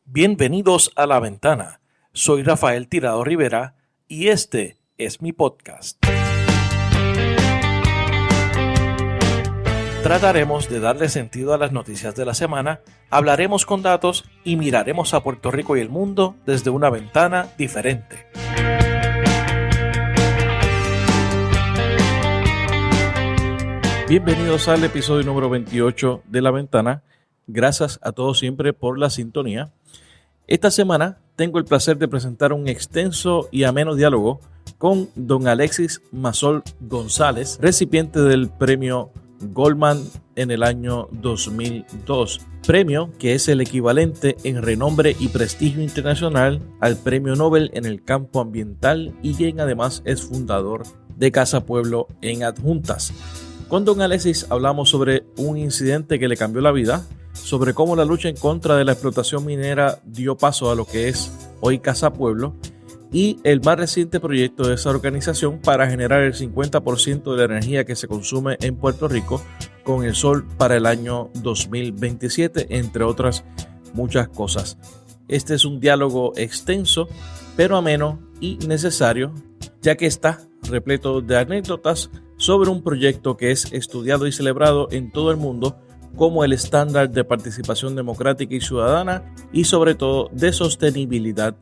Bienvenidos a La Ventana. Soy Rafael Tirado Rivera y este es mi podcast. Trataremos de darle sentido a las noticias de la semana, hablaremos con datos y miraremos a Puerto Rico y el mundo desde una ventana diferente. Bienvenidos al episodio número 28 de La Ventana. Gracias a todos siempre por la sintonía. Esta semana tengo el placer de presentar un extenso y ameno diálogo con don Alexis Masol González, recipiente del premio Goldman en el año 2002, premio que es el equivalente en renombre y prestigio internacional al premio Nobel en el campo ambiental y quien además es fundador de Casa Pueblo en Adjuntas. Con don Alexis hablamos sobre un incidente que le cambió la vida, sobre cómo la lucha en contra de la explotación minera dio paso a lo que es hoy Casa Pueblo y el más reciente proyecto de esa organización para generar el 50% de la energía que se consume en Puerto Rico con el sol para el año 2027, entre otras muchas cosas. Este es un diálogo extenso, pero ameno y necesario, ya que está repleto de anécdotas sobre un proyecto que es estudiado y celebrado en todo el mundo como el estándar de participación democrática y ciudadana y sobre todo de sostenibilidad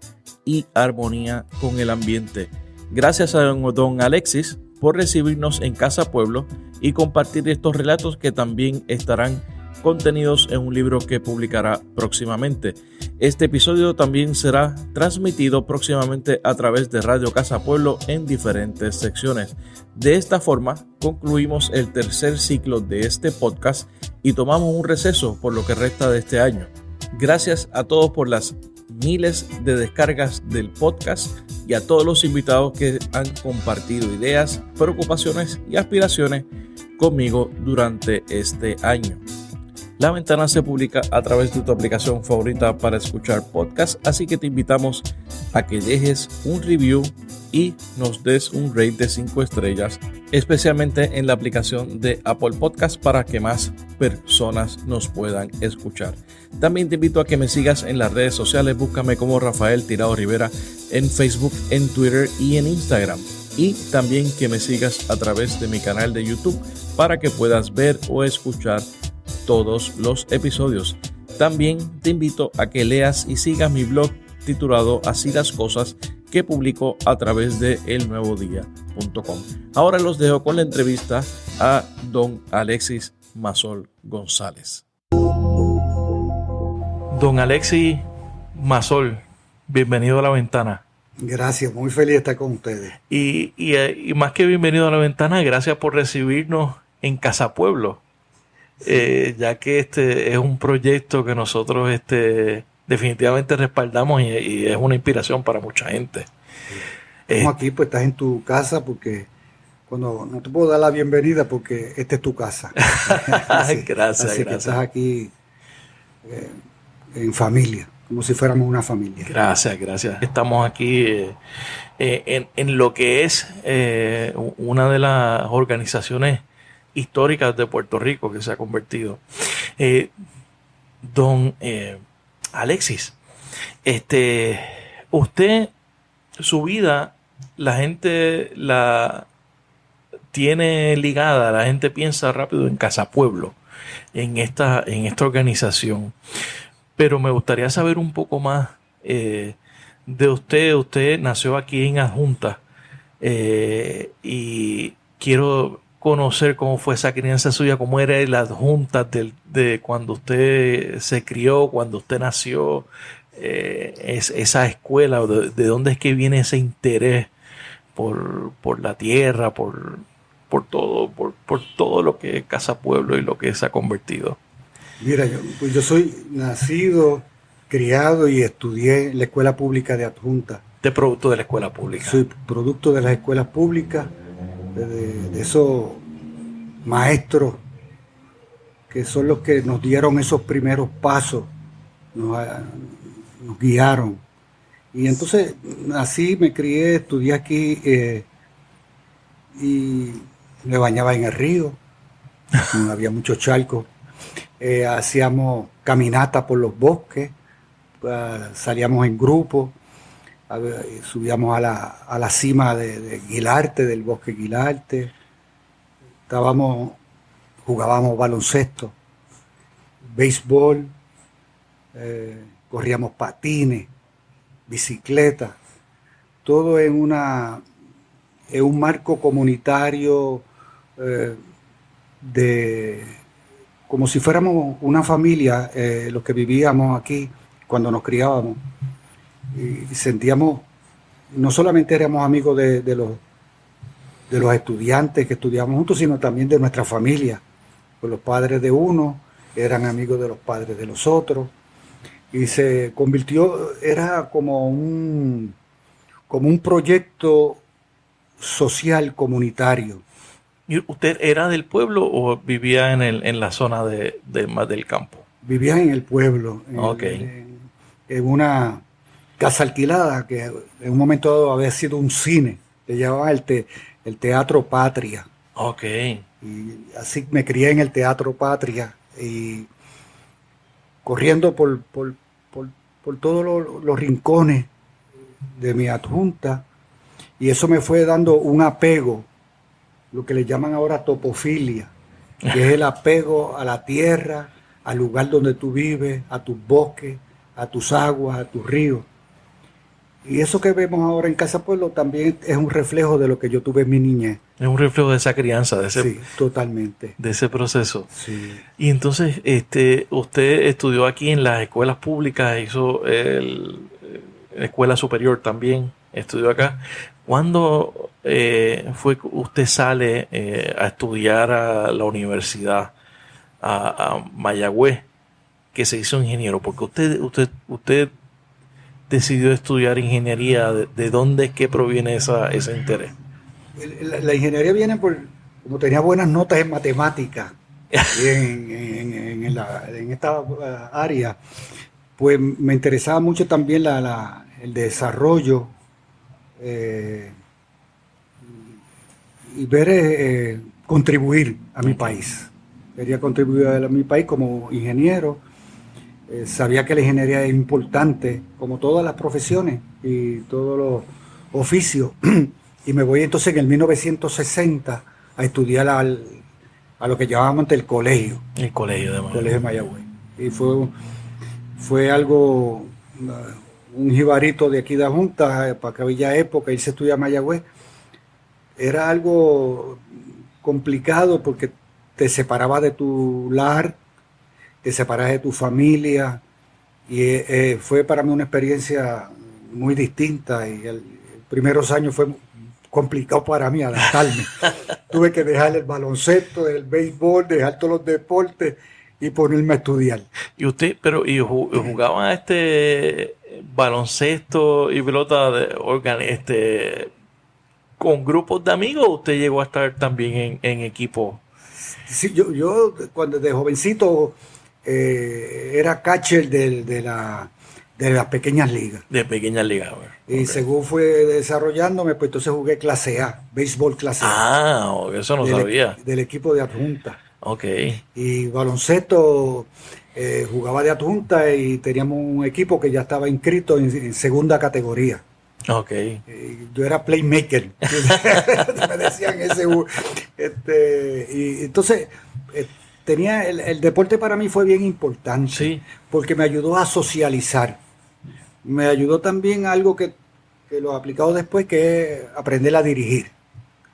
y armonía con el ambiente. Gracias a don Alexis por recibirnos en Casa Pueblo y compartir estos relatos que también estarán contenidos en un libro que publicará próximamente. Este episodio también será transmitido próximamente a través de Radio Casa Pueblo en diferentes secciones. De esta forma, concluimos el tercer ciclo de este podcast y tomamos un receso por lo que resta de este año. Gracias a todos por las miles de descargas del podcast y a todos los invitados que han compartido ideas, preocupaciones y aspiraciones conmigo durante este año. La Ventana se publica a través de tu aplicación favorita para escuchar podcasts, así que te invitamos a que dejes un review y nos des un rate de 5 estrellas, especialmente en la aplicación de Apple Podcast para que más personas nos puedan escuchar. También te invito a que me sigas en las redes sociales, búscame como Rafael Tirado Rivera en Facebook, en Twitter y en Instagram. Y también que me sigas a través de mi canal de YouTube para que puedas ver o escuchar todos los episodios. También te invito a que leas y sigas mi blog titulado Así las Cosas, que publico a través de elnuevodía.com. Ahora los dejo con la entrevista a don Alexis Masol González. Don Alexis Masol, bienvenido a La Ventana. Gracias, muy feliz de estar con ustedes. Y más que bienvenido a La Ventana, gracias por recibirnos en Casa Pueblo. Ya que este es un proyecto que nosotros definitivamente respaldamos y es una inspiración para mucha gente. Estamos aquí, pues estás en tu casa porque cuando no te puedo dar la bienvenida porque esta es tu casa. Gracias. Que estás aquí en familia, como si fuéramos una familia. Gracias. Estamos aquí en lo que es una de las organizaciones históricas de Puerto Rico que se ha convertido. Don Alexis, usted, su vida, la gente la tiene ligada, la gente piensa rápido en Casa Pueblo, en esta organización. Pero me gustaría saber un poco más de usted. Usted nació aquí en Adjuntas y quiero conocer cómo fue esa crianza suya, cómo era el Adjuntas de cuando usted se crió, cuando usted nació, esa escuela, de dónde es que viene ese interés por la tierra, por todo lo que es Casa Pueblo y lo que se ha convertido. Mira, yo soy nacido, criado y estudié en la escuela pública de Adjuntas. De producto de la escuela pública. Soy producto de las escuelas públicas, de esos maestros que son los que nos dieron esos primeros pasos, nos guiaron. Y entonces así me crié, estudié aquí y me bañaba en el río, había muchos charcos. Hacíamos caminatas por los bosques, salíamos en grupo, subíamos a la cima de Guilarte, del bosque Guilarte, jugábamos baloncesto, béisbol, corríamos patines, bicicleta, todo en un marco comunitario, como si fuéramos una familia, los que vivíamos aquí cuando nos criábamos, y sentíamos, no solamente éramos amigos de los estudiantes que estudiábamos juntos, sino también de nuestra familia. Pues los padres de uno eran amigos de los padres de los otros, y se convirtió, era como un proyecto social comunitario. ¿Y usted era del pueblo o vivía en la zona más del campo? Vivía en el pueblo, Okay. en una casa alquilada que en un momento dado había sido un cine, le llamaban el Teatro Patria. Ok. Y así me crié en el Teatro Patria, y corriendo por todos los rincones de mi adjunta, y eso me fue dando un apego, lo que le llaman ahora topofilia, que es el apego a la tierra, al lugar donde tú vives, a tus bosques, a tus aguas, a tus ríos. Y eso que vemos ahora en Casa Pueblo también es un reflejo de lo que yo tuve en mi niñez. Es un reflejo de esa crianza, Sí, totalmente. de ese proceso. Sí. Y entonces, usted estudió aquí en las escuelas públicas, hizo la escuela superior también, estudió acá. ¿Cuándo fue que usted sale a estudiar a la universidad, a Mayagüez, que se hizo ingeniero? Porque usted decidió estudiar ingeniería. ¿De dónde es que proviene ese interés? La ingeniería viene como tenía buenas notas en matemáticas en esta área, pues me interesaba mucho también el desarrollo y ver contribuir a mi país. Quería contribuir a mi país como ingeniero. Sabía que la ingeniería es importante, como todas las profesiones y todos los oficios. Y me voy entonces en el 1960 a estudiar a lo que llamábamos el colegio. El colegio de Mayagüez. Colegio de Mayagüez. Y fue algo, un jibarito de aquí de la Junta, para que había época, irse a estudiar a Mayagüez. Era algo complicado porque te separaba de tu lar, te separas de tu familia, y fue para mí una experiencia muy distinta, y los primeros años fue complicado para mí adaptarme. Tuve que dejar el baloncesto, el béisbol, dejar todos los deportes y ponerme a estudiar. ¿Y usted, jugaba baloncesto y pelota con grupos de amigos, o usted llegó a estar también en equipo? Sí, yo cuando de jovencito era catcher de las pequeñas ligas. De pequeñas ligas. Y okay, según fue desarrollándome, pues entonces jugué clase A, béisbol clase A. Ah, eso no sabía. Del equipo de adjunta. Ok. Y baloncesto, jugaba de adjunta, y teníamos un equipo que ya estaba inscrito en segunda categoría. Ok. Yo era playmaker. Me decían ese. Y entonces tenía el deporte para mí fue bien importante. Sí. Porque me ayudó a socializar. Me ayudó también algo que lo he aplicado después, que es aprender a dirigir.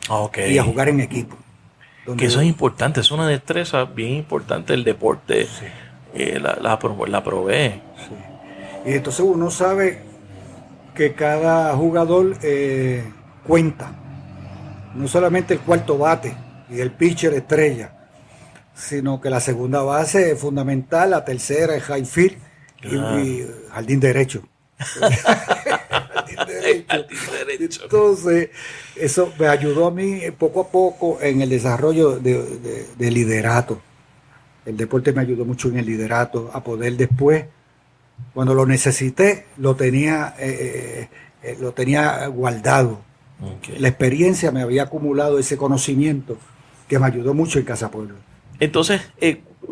Okay. Y a jugar en equipo. Que eso es importante, es una destreza bien importante el deporte. Sí. La provee. Sí. Y entonces uno sabe que cada jugador cuenta. No solamente el cuarto bate y el pitcher estrella, sino que la segunda base es fundamental, la tercera es high field y jardín derecho. Jardín derecho. Entonces, eso me ayudó a mí poco a poco en el desarrollo de liderato. El deporte me ayudó mucho en el liderato, a poder después, cuando lo necesité, lo tenía guardado. Okay. La experiencia me había acumulado ese conocimiento que me ayudó mucho en Casa Pueblo. Entonces,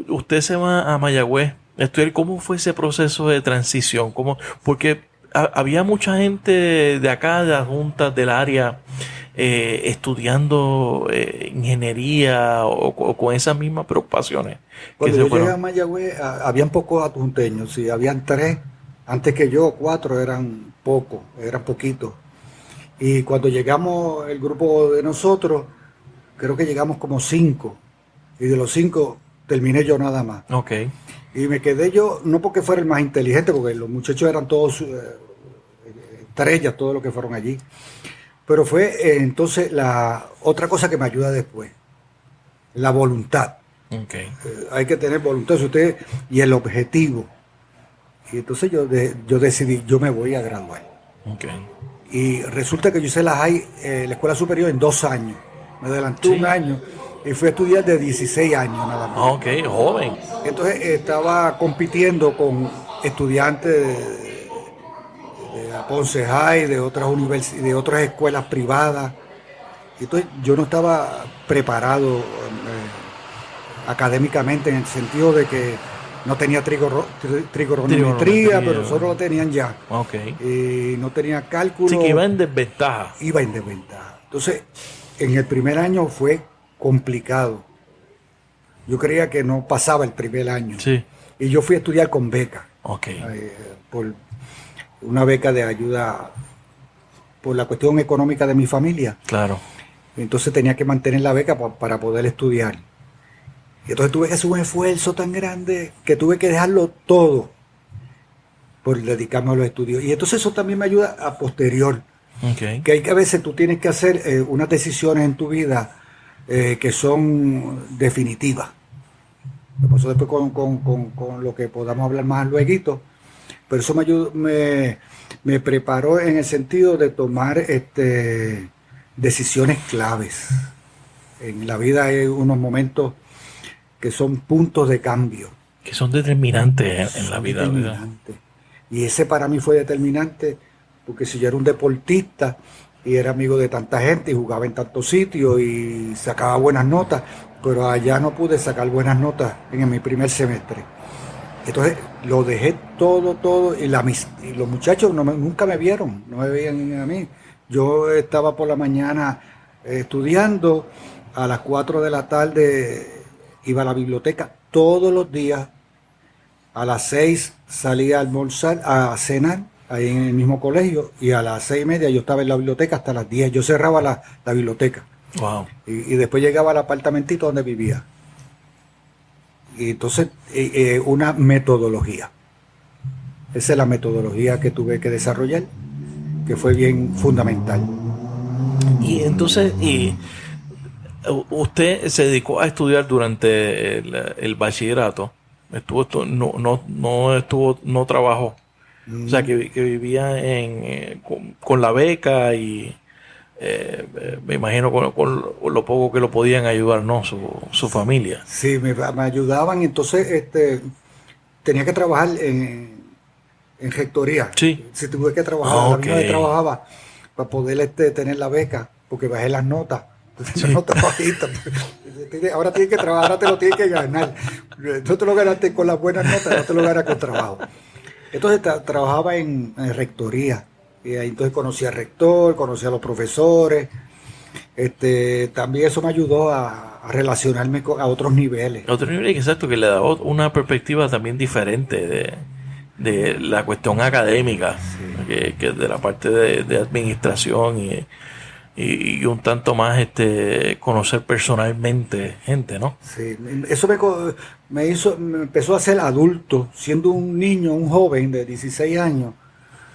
usted se va a Mayagüez estudiar, ¿cómo fue ese proceso de transición? Porque había mucha gente de acá, de las juntas del área, estudiando ingeniería o con esas mismas preocupaciones. Cuando yo llegué a Mayagüez, habían pocos adjunteños, sí, habían 3. Antes que yo, 4 eran pocos, eran poquitos. Y cuando llegamos, el grupo de nosotros, creo que llegamos como 5. Y de los 5 terminé yo nada más. Ok. Y me quedé yo, no porque fuera el más inteligente, porque los muchachos eran todos estrellas, todos los que fueron allí. Pero fue entonces la otra cosa que me ayuda después, la voluntad. Okay. Hay que tener voluntad y el objetivo. Y entonces yo decidí, yo me voy a graduar. Okay. Y resulta que yo hice la escuela superior en 2 años. Me adelanté un año y fui a estudiar de 16 años nada más. Ok, joven. Entonces estaba compitiendo con estudiantes de Ponce High, de otras de otras escuelas privadas. Y entonces yo no estaba preparado académicamente en el sentido de que no tenía trigonometría, pero nosotros lo tenían ya. Okay. Y no tenía cálculo. Sí, que iba en desventaja. Iba en desventaja. Entonces, en el primer año fue complicado. Yo creía que no pasaba el primer año. Sí. Y yo fui a estudiar con beca. Okay. Por una beca de ayuda por la cuestión económica de mi familia. Claro. Entonces tenía que mantener la beca para poder estudiar. Y entonces tuve que hacer un esfuerzo tan grande que tuve que dejarlo todo por dedicarme a los estudios. Y entonces eso también me ayuda a posterior. Okay. Que hay que a veces tú tienes que hacer unas decisiones en tu vida que son definitivas. Me pasó después con lo que podamos hablar más luego. Pero eso me ayudó, me preparó en el sentido de tomar decisiones claves. En la vida hay unos momentos que son puntos de cambio. Que son determinantes en la vida. Determinantes. Y ese para mí fue determinante, porque si yo era un deportista y era amigo de tanta gente y jugaba en tantos sitios y sacaba buenas notas, pero allá no pude sacar buenas notas en mi primer semestre. Entonces lo dejé todo y los muchachos nunca me vieron, no me veían a mí. Yo estaba por la mañana estudiando, a las 4 de la tarde iba a la biblioteca todos los días, a las 6 salía a almorzar, a cenar, ahí en el mismo colegio, y a las 6:30 yo estaba en la biblioteca hasta las 10. Yo cerraba la biblioteca. Wow. Y después llegaba al apartamentito donde vivía. Y entonces, una metodología. Esa es la metodología que tuve que desarrollar, que fue bien fundamental. Y entonces, usted se dedicó a estudiar durante el bachillerato. No trabajó. O sea, que vivía con la beca y me imagino con lo poco que lo podían ayudar, ¿no? Su familia. Sí, me ayudaban. Entonces, tenía que trabajar en rectoría. Sí. Si tuve que trabajar, la misma vez trabajaba para poder tener la beca, porque bajé las notas. Entonces, las notas bajitas. Ahora tienes que trabajar, ahora te lo tienes que ganar. No te lo ganaste con las buenas notas, no te lo ganas con trabajo. Entonces trabajaba en rectoría. Y ahí entonces conocí al rector, conocí a los profesores. También eso me ayudó a relacionarme a otros niveles. A otros niveles, exacto, que le da una perspectiva también diferente de la cuestión académica, sí. que de la parte de administración y un tanto más conocer personalmente gente, ¿no? Sí, eso me empezó a hacer adulto, siendo un niño, un joven de 16 años,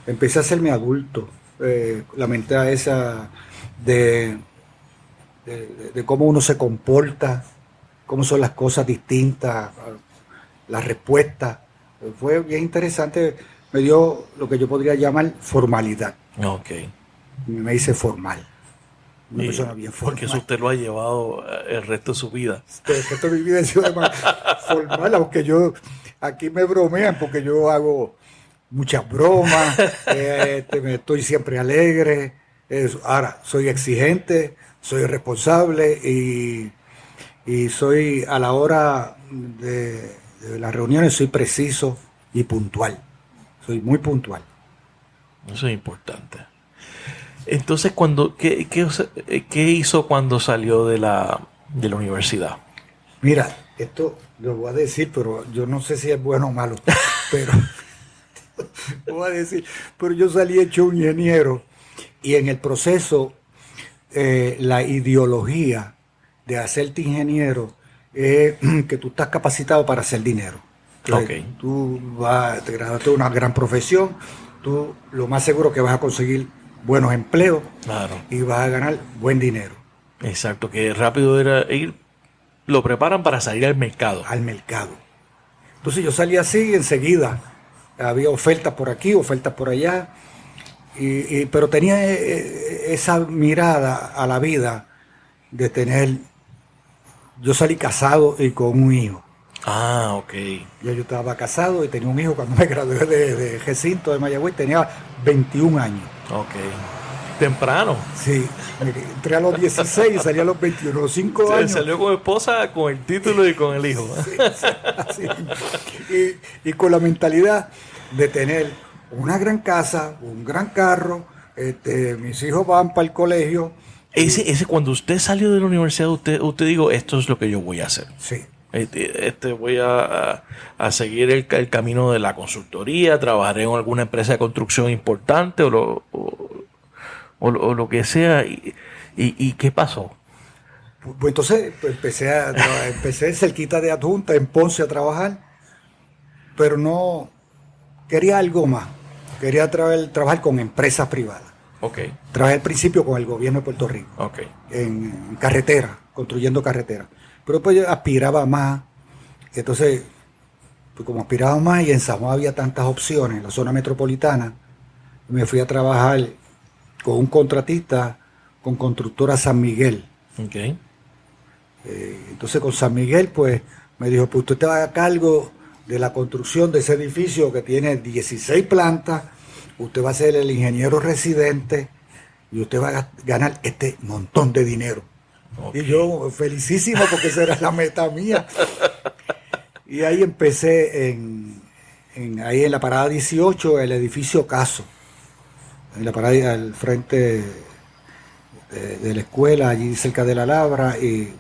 empecé a hacerme adulto, la mente esa de cómo uno se comporta, cómo son las cosas distintas, las respuestas. Fue bien interesante, me dio lo que yo podría llamar formalidad. Okay. Me hice formal. Una persona bien formal. Porque eso usted lo ha llevado el resto de su vida. El resto de mi vida he sido formal, aunque aquí me bromean porque yo hago muchas bromas, estoy siempre alegre. Ahora, soy exigente, soy responsable y soy a la hora de las reuniones soy preciso y puntual. Soy muy puntual. Eso es importante. Entonces, ¿qué hizo cuando salió de la universidad? Mira, esto lo voy a decir, pero yo no sé si es bueno o malo, pero lo voy a decir, pero yo salí hecho un ingeniero y en el proceso la ideología de hacerte ingeniero es que tú estás capacitado para hacer dinero. Entonces, tú te graduaste de una gran profesión, tú lo más seguro que vas a conseguir buenos empleos, claro, y vas a ganar buen dinero. Exacto, que rápido era ir, lo preparan para salir al mercado. Al mercado. Entonces yo salí así enseguida. Había ofertas por aquí, ofertas por allá, pero tenía esa mirada a la vida de tener... Yo salí casado y con un hijo. Ah, ok. Yo estaba casado y tenía un hijo cuando me gradué de Recinto de Mayagüez, tenía 21 años. Ok. Temprano. Sí, entré a los 16 y salí a los 21, 5 años. Salió con esposa, con el título y con el hijo. Sí, sí, y con la mentalidad de tener una gran casa, un gran carro, mis hijos van para el colegio. Ese cuando usted salió de la universidad, usted dijo, esto es lo que yo voy a hacer. Sí. Voy a seguir el camino de la consultoría, trabajaré en alguna empresa de construcción importante o lo que sea. ¿Y qué pasó? Pues entonces empecé cerquita de Adjunta, en Ponce, a trabajar, pero no quería algo más. Quería trabajar con empresas privadas. Okay. Trabajé al principio con el gobierno de Puerto Rico, okay, en carretera, construyendo carreteras. Pero pues yo aspiraba más. Entonces, pues como aspiraba más y en San Juan había tantas opciones, en la zona metropolitana, me fui a trabajar con un contratista, con Constructora San Miguel. Okay. Entonces con San Miguel, pues me dijo, pues usted te va a cargo de la construcción de ese edificio que tiene 16 plantas, usted va a ser el ingeniero residente y usted va a ganar este montón de dinero. Okay. Y yo felicísimo porque esa era la meta mía. Y ahí empecé ahí en la parada 18, el edificio Caso, en la parada al frente de la escuela, allí cerca de la Labra, y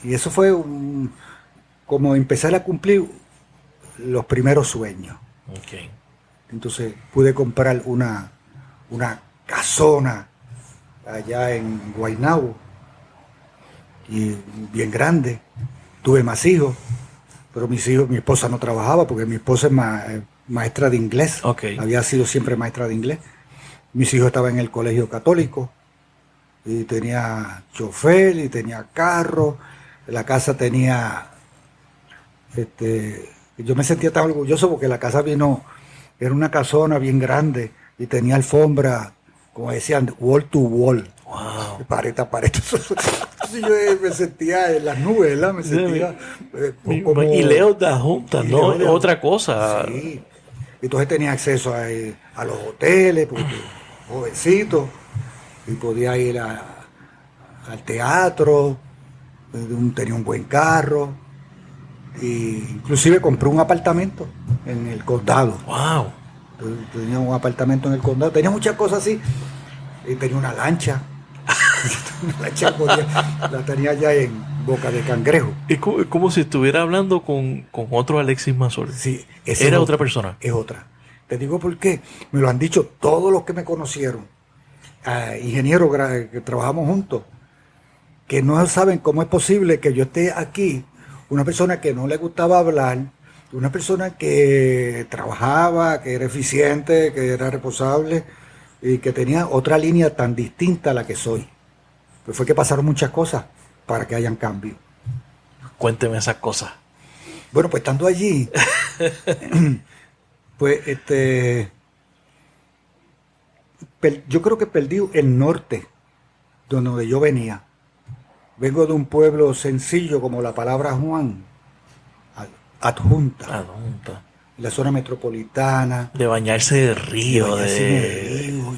eso fue como empezar a cumplir los primeros sueños. Okay. Entonces pude comprar una casona allá en Guaynabo, y bien grande. Tuve más hijos, pero mi esposa no trabajaba porque mi esposa es maestra de inglés. Okay. Había sido siempre maestra de inglés. Mis hijos estaban en el colegio católico y tenía chofer y tenía carro. La casa tenía, yo me sentía tan orgulloso porque la casa era una casona bien grande y tenía alfombra, como decían, wall to wall. Wow. Pared a pared. Yo me sentía en las nubes, ¿verdad? Me sentía como... Y leo de Junta, ¿no? Es otra cosa. Sí. Entonces tenía acceso a los hoteles, porque jovencito, y podía ir al teatro, tenía un buen carro, y inclusive compré un apartamento en el condado. Wow. Tenía un apartamento en el condado, tenía muchas cosas así, y tenía una lancha. Una lancha la tenía ya en Boca de Cangrejo. Es como si estuviera hablando con otro Alexis Mazol. Sí, era otra persona. Es otra. Te digo por qué. Me lo han dicho todos los que me conocieron, ingenieros que trabajamos juntos, que no saben cómo es posible que yo esté aquí, una persona que no le gustaba hablar, una persona que trabajaba, que era eficiente, que era responsable y que tenía otra línea tan distinta a la que soy. Pues fue que pasaron muchas cosas para que hayan cambio. Cuénteme esas cosas. Bueno, pues estando allí, pues yo creo que perdí el norte de donde yo venía. Vengo de un pueblo sencillo como la palabra Juan, Adjunta. Adjunta. La zona metropolitana. De bañarse de río, de río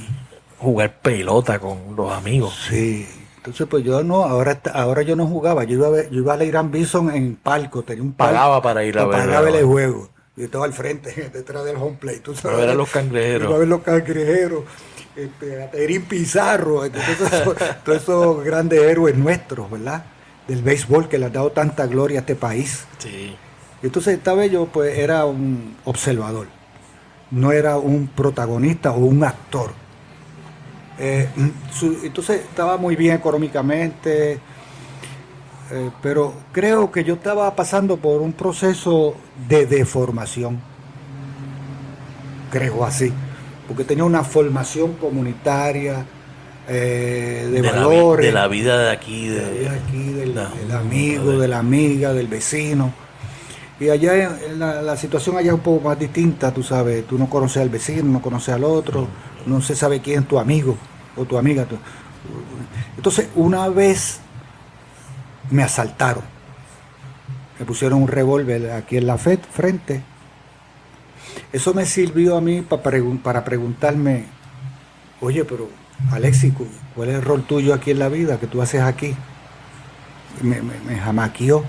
jugar pelota con los amigos. Sí, Entonces, pues yo no, ahora yo no jugaba, yo iba al Irán Bison en palco, tenía un palco. Pagaba para ir a ver. Pagaba ver el juego. Yo estaba al frente, detrás del home plate. Tú sabes, Para ver a los cangrejeros. Para ver los cangrejeros. A Terín Pizarro, todos esos grandes héroes nuestros, ¿verdad? Del béisbol que le han dado tanta gloria a este país. Sí. Entonces esta vez yo pues era un observador, no era un protagonista o un actor. Entonces estaba muy bien económicamente, pero creo que yo estaba pasando por un proceso de deformación, creo así, porque tenía una formación comunitaria, de valores, de la vida de aquí, del amigo, de la amiga, del vecino. Y allá la situación allá es un poco más distinta, tú sabes, tú no conoces al vecino, no conoces al otro, no se sabe quién es tu amigo o tu amiga. Entonces, una vez me asaltaron, me pusieron un revólver aquí en la frente. Eso me sirvió a mí para preguntarme, oye, pero Alexis, ¿cuál es el rol tuyo aquí en la vida? ¿Qué tú haces aquí? Me jamaqueó,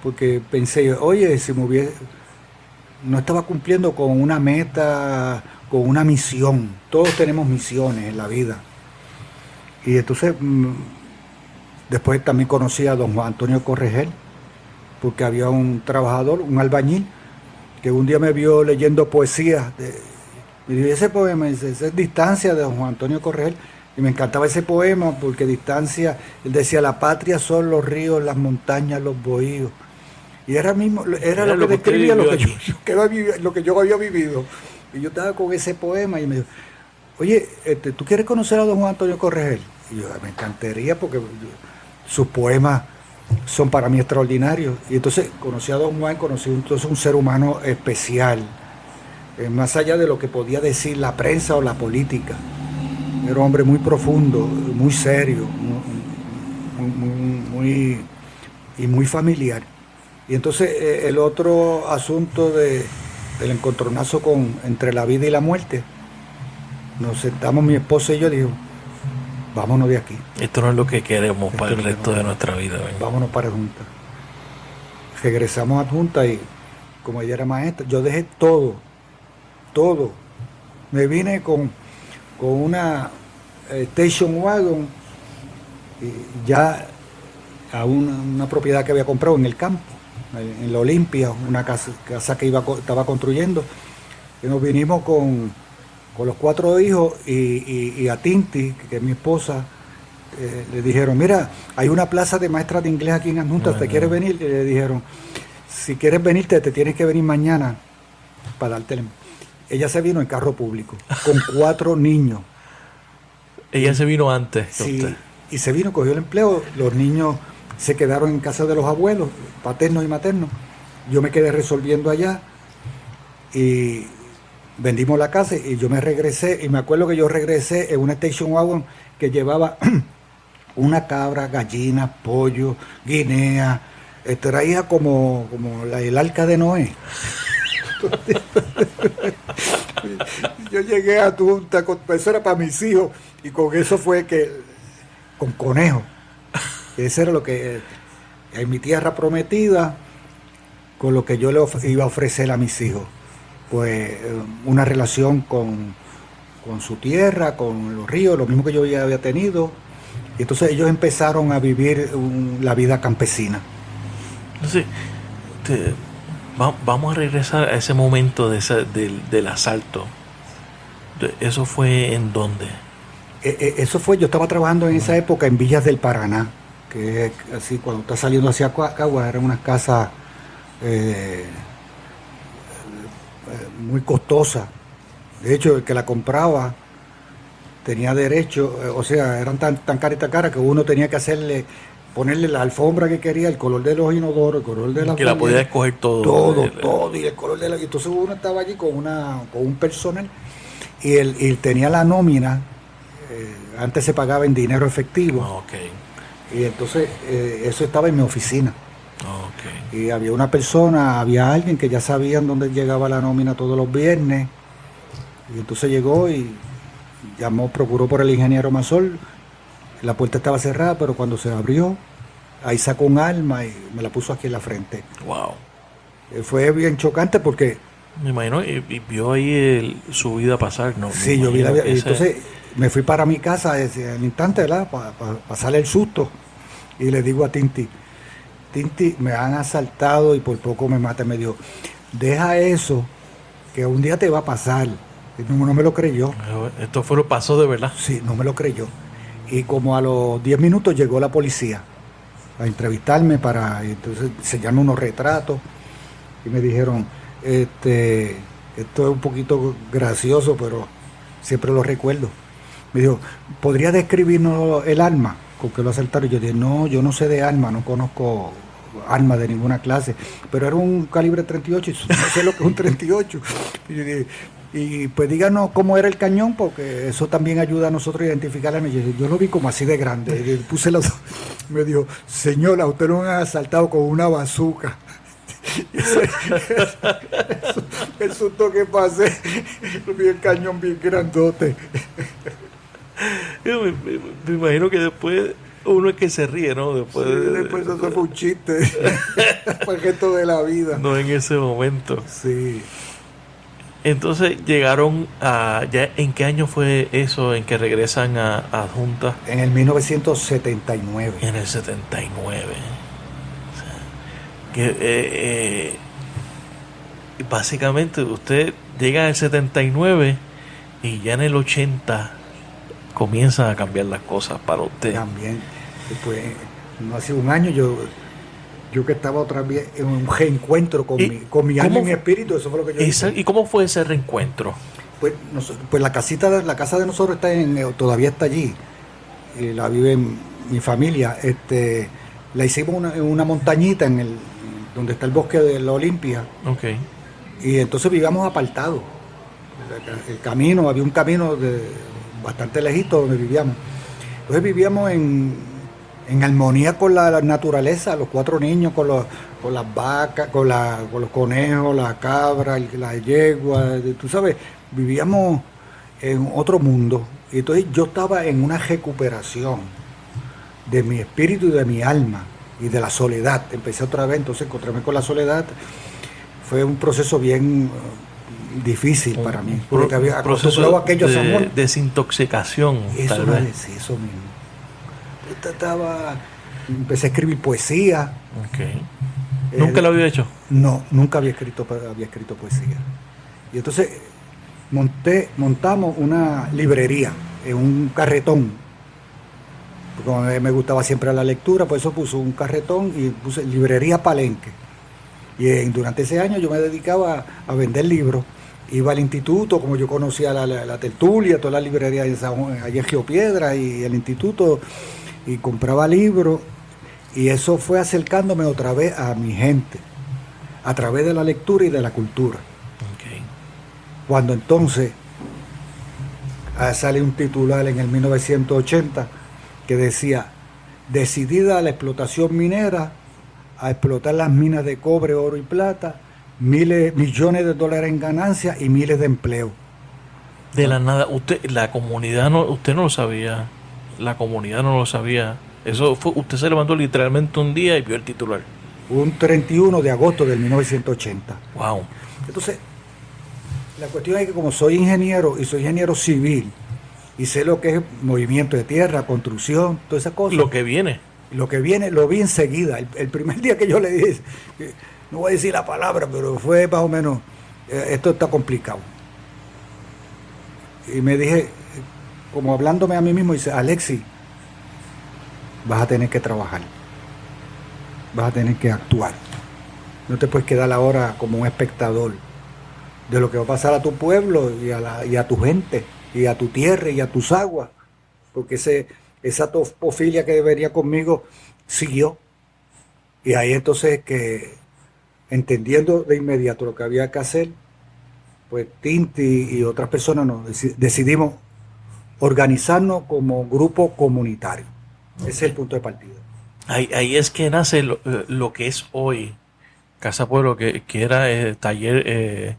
porque pensé, oye, si no estaba cumpliendo con una meta, con una misión. Todos tenemos misiones en la vida. Y entonces, después también conocí a don Juan Antonio Corregel, porque había un trabajador, un albañil, que un día me vio leyendo poesía. Y ese poema, esa es Distancia, de don Juan Antonio Corregel, y me encantaba ese poema porque Distancia, él decía, la patria son los ríos, las montañas, los bohíos. Y era lo que describía lo que yo había vivido. Y yo estaba con ese poema y me dijo, oye, ¿tú quieres conocer a don Juan Antonio Corregel? Y yo, me encantaría porque sus poemas son para mí extraordinarios. Y entonces conocí a don Juan, conocí entonces un ser humano especial, más allá de lo que podía decir la prensa o la política. Era un hombre muy profundo, muy serio, muy familiar. Y entonces el otro asunto del encontronazo entre la vida y la muerte, nos sentamos mi esposa y yo, digo, vámonos de aquí. Esto no es lo que queremos para el resto de nuestra vida. Vámonos para Adjunta. Regresamos a Adjunta y como ella era maestra, yo dejé todo. Me vine con una station wagon y ya a una propiedad que había comprado en el campo, en la Olimpia, una casa que estaba construyendo. Y nos vinimos con los 4 hijos y a Tinti, que es mi esposa, le dijeron, mira, hay una plaza de maestras de inglés aquí en Adjunta, ¿te quieres venir? Y le dijeron, si quieres venirte, te tienes que venir mañana para darte. Ella se vino en carro público, con 4 niños. Ella se vino antes. Sí, y se vino, cogió el empleo, los niños se quedaron en casa de los abuelos, paternos y maternos. Yo me quedé resolviendo allá y vendimos la casa y yo me regresé, y me acuerdo que yo regresé en una station wagon que llevaba una cabra, gallina, pollo, guinea, traía como el arca de Noé. Yo llegué a Adjunta, eso era para mis hijos, y con eso fue con conejo. Eso era lo que en mi tierra prometida, con lo que yo le iba a ofrecer a mis hijos. Pues una relación con su tierra, con los ríos, lo mismo que yo ya había tenido. Y entonces ellos empezaron a vivir la vida campesina. Entonces, vamos a regresar a ese momento del asalto. ¿Eso fue en dónde? Eso fue, yo estaba trabajando en esa época en Villas del Paraná, que es así, cuando está saliendo hacia Caguas, eran unas casas muy costosas. De hecho, el que la compraba tenía derecho, o sea, eran tan caras que uno tenía que ponerle la alfombra que quería, el color de los inodoros, el color de la que la podía escoger todo, y el color de la. Y entonces uno estaba allí con un personal y él tenía la nómina. Antes se pagaba en dinero efectivo. Okay. Y entonces eso estaba en mi oficina. Okay. Y había había alguien que ya sabían dónde llegaba la nómina todos los viernes. Y entonces llegó y procuró por el ingeniero Masol, La puerta estaba cerrada, pero cuando se abrió, ahí sacó un arma y me la puso aquí en la frente. Wow. Fue bien chocante porque... Me imagino, y vio ahí su vida pasar, ¿no? Sí, yo vi la vida. Entonces me fui para mi casa al instante, ¿verdad? Para pasarle el susto. Y le digo a Tinti, me han asaltado y por poco me mata. Me dijo, deja eso, que un día te va a pasar. No me lo creyó. Esto pasó de verdad. Sí, no me lo creyó. Y como a los 10 minutos llegó la policía a entrevistarme y entonces enseñarme unos retratos y me dijeron, esto es un poquito gracioso, pero siempre lo recuerdo. Me dijo, ¿podría describirnos el arma con que lo asaltaron? Yo dije, no, yo no sé de arma, no conozco armas de ninguna clase, pero era un calibre 38 y no sé lo que es un 38. Y pues díganos cómo era el cañón, porque eso también ayuda a nosotros a identificarla. Yo lo vi como así de grande. Y me dijo, señora, usted lo han asaltado con una bazuca. El susto que pasé, vi el cañón bien grandote. Me imagino que después uno es que se ríe, ¿no? Después eso fue un chiste. Fue el gesto de la vida. No en ese momento. Sí. Entonces llegaron a... ¿Ya en qué año fue eso en que regresan a Junta? En el 1979. En el 79. O sea, que básicamente usted llega en el 79 y ya en el 80 comienzan a cambiar las cosas para usted. También. Después, no hace un año yo que estaba otra vez en un reencuentro con mi alma y mi espíritu, eso fue lo que yo hice. ¿Y cómo fue ese reencuentro? Pues la casa de nosotros todavía está allí, y la vive mi familia. La hicimos en una montañita donde está el bosque de la Olimpia. Okay. Y entonces vivíamos apartados. Había un camino bastante lejito donde vivíamos. Entonces vivíamos en armonía con la naturaleza, los 4 niños, con las vacas, con los conejos, la cabra, la yegua, tú sabes, vivíamos en otro mundo. Y entonces yo estaba en una recuperación de mi espíritu y de mi alma y de la soledad. Empecé otra vez, entonces encontrarme con la soledad. Fue un proceso bien difícil para mí, porque había acostumbrado a aquello de desintoxicación. Eso mismo. Empecé a escribir poesía. Okay. ¿Nunca lo había hecho? No, nunca había escrito poesía. Y entonces montamos una librería en un carretón. Porque como me gustaba siempre la lectura, por eso puse un carretón y puse librería Palenque. Y durante ese año yo me dedicaba a vender libros. Iba al instituto, como yo conocía la tertulia, todas las librerías allá en Geopiedra y el instituto, y compraba libros, y eso fue acercándome otra vez a mi gente, a través de la lectura y de la cultura. Okay. Cuando entonces sale un titular en el 1980 que decía, decidida la explotación minera, a explotar las minas de cobre, oro y plata, millones de dólares en ganancias y miles de empleos. De la nada, la comunidad usted no lo sabía. La comunidad no lo sabía. Eso fue, usted se levantó literalmente un día y vio el titular. Un 31 de agosto del 1980. Wow. Entonces, la cuestión es que como soy ingeniero y soy ingeniero civil y sé lo que es movimiento de tierra, construcción, todas esas cosas. Lo que viene lo vi enseguida. El primer día que yo le dije, no voy a decir la palabra, pero fue más o menos, esto está complicado. Y me dije, como hablándome a mí mismo, dice, Alexis, vas a tener que trabajar, vas a tener que actuar. No te puedes quedar ahora como un espectador de lo que va a pasar a tu pueblo y a tu gente, y a tu tierra y a tus aguas, porque esa topofilia que venía conmigo siguió. Y ahí entonces que, entendiendo de inmediato lo que había que hacer, pues Tinti y otras personas decidimos organizarnos como grupo comunitario. Ese es el punto de partida. Ahí es que nace lo que es hoy Casa Pueblo, que era taller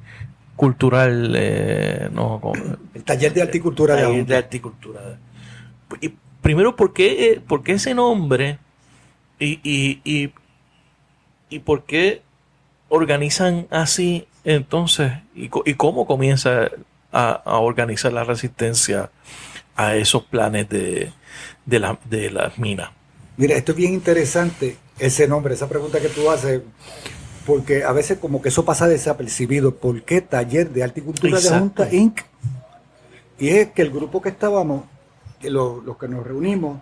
cultural, el taller de articultura de articultura. primero, por qué ese nombre y por qué organizan así entonces y cómo comienza a organizar la resistencia a esos planes de las minas? Mira, esto es bien interesante, ese nombre, esa pregunta que tú haces, porque a veces como que eso pasa desapercibido. ¿Por qué Taller de Arte y Cultura de Junta Inc.? Y es que el grupo que estábamos, los que nos reunimos,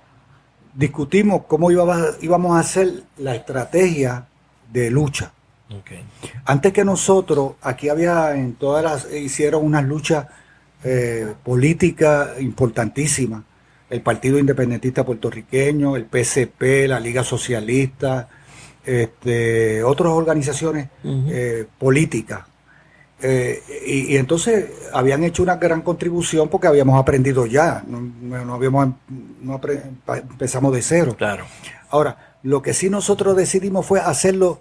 discutimos cómo íbamos a hacer la estrategia de lucha. Okay. Antes que nosotros, aquí hicieron unas luchas políticas importantísimas. El Partido Independentista Puertorriqueño, el PCP, la Liga Socialista, otras organizaciones políticas. Y entonces habían hecho una gran contribución porque habíamos aprendido ya, empezamos de cero. Claro. Ahora, lo que sí nosotros decidimos fue hacerlo,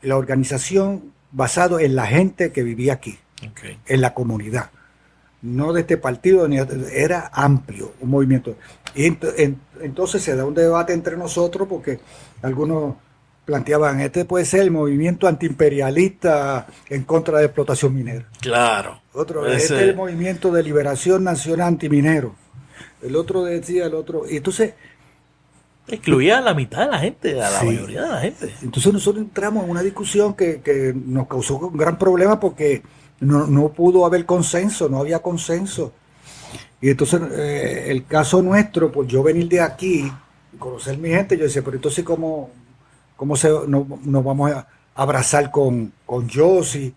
la organización basado en la gente que vivía aquí, okay, en la comunidad. No de este partido, era amplio, un movimiento. Y entonces se da un debate entre nosotros porque algunos planteaban, puede ser el movimiento antiimperialista en contra de la explotación minera. Claro. Otro, es el movimiento de liberación nacional antiminero. El otro decía, y entonces... Incluía a la mitad de la gente, a la mayoría de la gente. Entonces nosotros entramos en una discusión que nos causó un gran problema porque no pudo haber consenso, no había consenso. Y entonces el caso nuestro, pues yo venir de aquí y conocer mi gente, yo decía, pero entonces ¿cómo nos vamos a abrazar con Josie,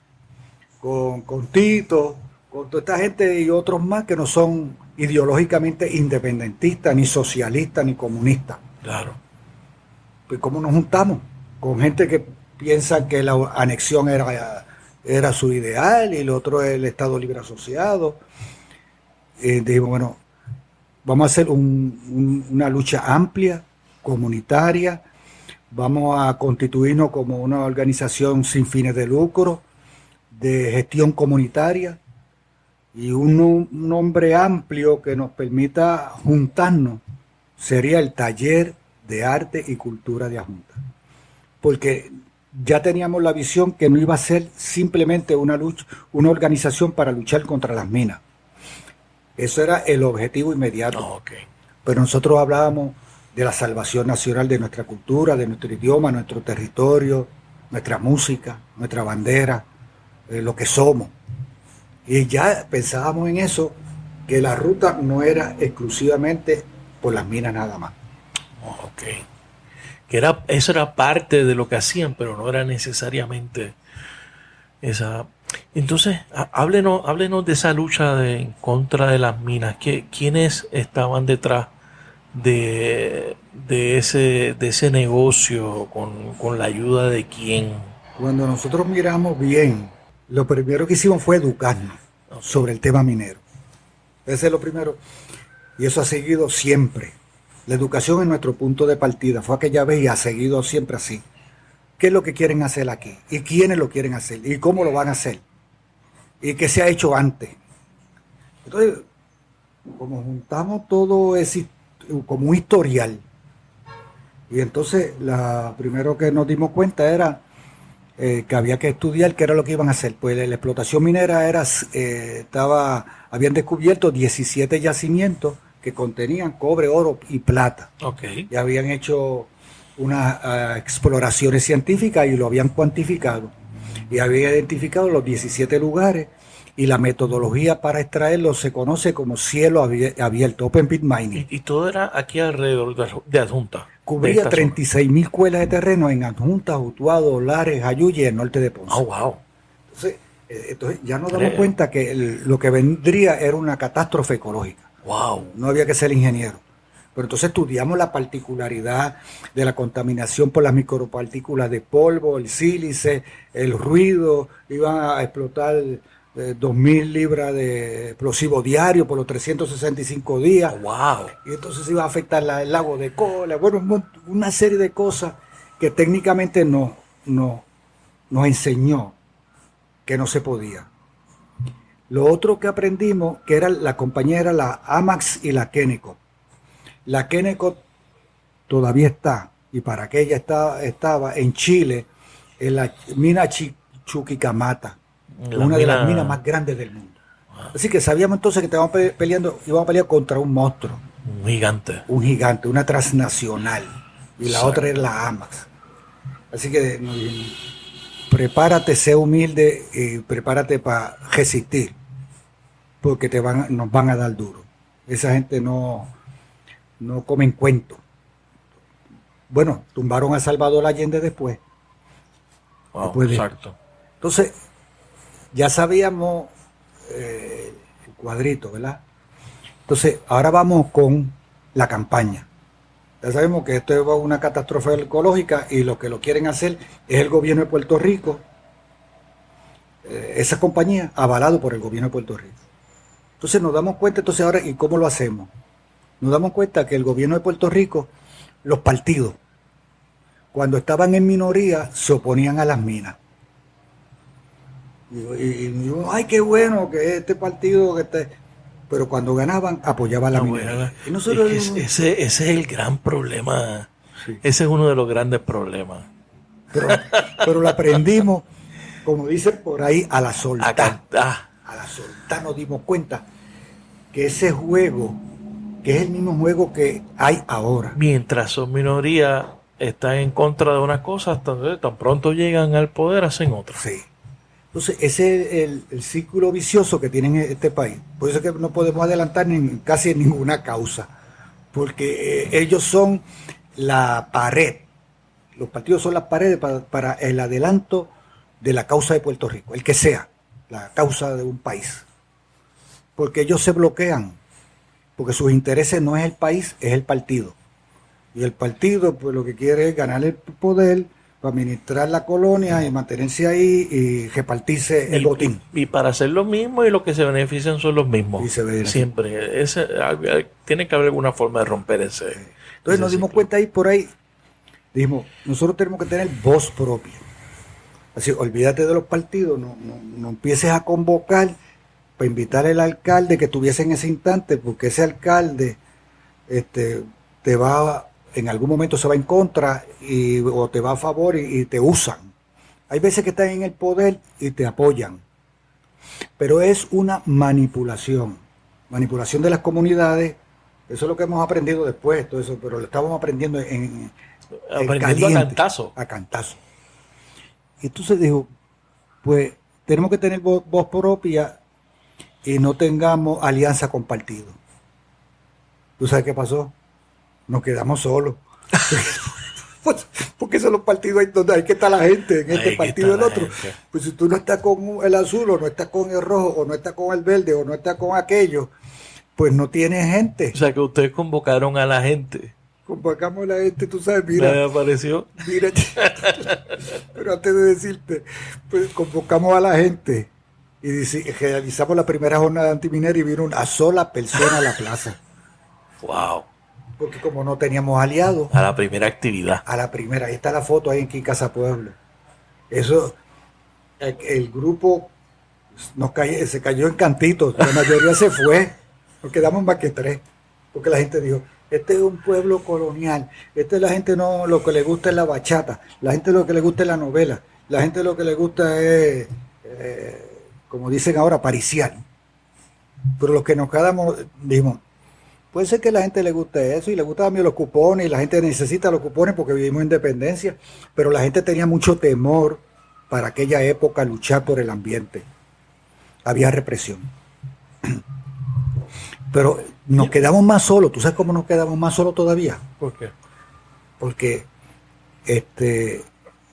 con Tito, con toda esta gente y otros más que no son ideológicamente independentistas, ni socialistas, ni comunistas? Claro. Pues ¿cómo nos juntamos? Con gente que piensa que la anexión era su ideal y el otro es el Estado Libre Asociado. Dijimos, bueno, vamos a hacer una lucha amplia, comunitaria, vamos a constituirnos como una organización sin fines de lucro, de gestión comunitaria y un nombre amplio que nos permita juntarnos sería el Taller de Arte y Cultura de Adjunta. Porque ya teníamos la visión que no iba a ser simplemente una organización para luchar contra las minas. Eso era el objetivo inmediato. Okay. Pero nosotros hablábamos de la salvación nacional de nuestra cultura, de nuestro idioma, nuestro territorio, nuestra música, nuestra bandera, lo que somos. Y ya pensábamos en eso, que la ruta no era exclusivamente por las minas nada más. Ok. Eso era parte de lo que hacían, pero no era necesariamente esa. Entonces, háblenos de esa lucha en contra de las minas. ¿Quiénes estaban detrás de ese negocio? ¿Con la ayuda de quién? Cuando nosotros miramos bien, lo primero que hicimos fue educarnos sobre el tema minero. Ese es lo primero. Y eso ha seguido siempre. La educación es nuestro punto de partida. Fue aquella vez y ha seguido siempre así. ¿Qué es lo que quieren hacer aquí? ¿Y quiénes lo quieren hacer? ¿Y cómo lo van a hacer? ¿Y qué se ha hecho antes? Entonces, como juntamos todo ese como un historial, y entonces primero que nos dimos cuenta era que había que estudiar qué era lo que iban a hacer. Pues la explotación minera habían descubierto 17 yacimientos que contenían cobre, oro y plata. Okay. Y habían hecho unas exploraciones científicas y lo habían cuantificado. Y habían identificado los 17 lugares y la metodología para extraerlos se conoce como cielo abierto, open pit mining. Y todo era aquí alrededor de Adjunta. Cubría 36,000 cuelas de terreno en Adjunta, Utuado, Lares, Jayuya y el norte de Ponce. Oh, wow. Entonces ya nos damos cuenta que lo que vendría era una catástrofe ecológica. Wow. No había que ser ingeniero. Pero entonces estudiamos la particularidad de la contaminación por las micropartículas de polvo, el sílice, el ruido. Iban a explotar 2,000 libras de explosivo diario por los 365 días. Oh, wow. Y entonces iba a afectar el lago de Cola. Bueno, una serie de cosas que técnicamente nos enseñó que no se podía. Lo otro que aprendimos, que era la compañía era la AMAX y la Kennecott. La Kennecott todavía está, y para que ella estaba en Chile, en la mina Chuquicamata, una de las minas más grandes del mundo. Así que sabíamos entonces que íbamos a pelear contra un monstruo. Un gigante, una transnacional. Y la otra es la AMAX. Así que nos dijimos, prepárate, sé humilde y prepárate para resistir. Porque nos van a dar duro. Esa gente no comen cuento. Bueno, tumbaron a Salvador Allende después. Exacto. Entonces, ya sabíamos el cuadrito, ¿verdad? Entonces, ahora vamos con la campaña. Ya sabemos que esto es una catástrofe ecológica y lo que lo quieren hacer es el gobierno de Puerto Rico, esa compañía avalado por el gobierno de Puerto Rico. Entonces nos damos cuenta, ahora, ¿y cómo lo hacemos? Nos damos cuenta que el gobierno de Puerto Rico, los partidos, cuando estaban en minoría, se oponían a las minas. Y digo, ay, qué bueno que este partido que esté... Pero cuando ganaban, apoyaban la minería. Y nosotros ese es el gran problema. Sí. Ese es uno de los grandes problemas. Pero lo aprendimos, como dicen por ahí, a la soltar. A la soltar nos dimos cuenta que ese juego, que es el mismo juego que hay ahora. Mientras son minoría, están en contra de unas cosas, tan pronto llegan al poder, hacen otras. Sí. Entonces, ese es el círculo vicioso que tiene este país. Por eso es que no podemos adelantar casi en ninguna causa. Porque ellos son la pared. Los partidos son las paredes para el adelanto de la causa de Puerto Rico. El que sea, la causa de un país. Porque ellos se bloquean. Porque sus intereses no es el país, es el partido. Y el partido, pues lo que quiere es ganar el poder, para administrar la colonia y mantenerse ahí y repartirse el botín. Y para hacer lo mismo, y los que se benefician son los mismos. Siempre. Tiene que haber alguna forma de romper ese. Entonces nos dimos cuenta ahí por ahí. Dijimos, nosotros tenemos que tener voz propia. Así, olvídate de los partidos, no empieces a convocar para invitar al alcalde que estuviese en ese instante, porque ese alcalde te va... en algún momento se va en contra o te va a favor y te usan. Hay veces que están en el poder y te apoyan. Pero es una manipulación de las comunidades. Eso es lo que hemos aprendido después, todo eso, pero lo estábamos aprendiendo en caliente, a cantazo. Y entonces dijo, pues tenemos que tener voz propia y no tengamos alianza con partidos. ¿Tú sabes qué pasó? Nos quedamos solos. Porque son los partidos ahí donde hay que estar la gente, en este partido y el otro. Pues si tú no estás con el azul, o no estás con el rojo, o no estás con el verde, o no estás con aquello, pues no tienes gente. O sea que ustedes convocaron a la gente. Convocamos a la gente, tú sabes, mira. ¿Me apareció? Mira, pero antes de decirte, pues convocamos a la gente y realizamos la primera jornada antiminera y vino una sola persona a la plaza. ¡Wow! Porque como no teníamos aliados. A la primera actividad. A la primera. Ahí está la foto ahí en Casa Pueblo. Eso, el grupo se cayó en cantitos. La mayoría se fue. Nos quedamos más que 3. Porque la gente dijo, este es un pueblo colonial. La gente no, lo que le gusta es la bachata. La gente lo que le gusta es la novela. La gente lo que le gusta es, como dicen ahora, pariciar. Pero los que nos quedamos, dijimos, puede ser que a la gente le guste eso y le gustan a mí los cupones y la gente necesita los cupones porque vivimos en dependencia, pero la gente tenía mucho temor para aquella época luchar por el ambiente. Había represión. Pero nos quedamos más solos. ¿Tú sabes cómo nos quedamos más solos todavía? ¿Por qué? Porque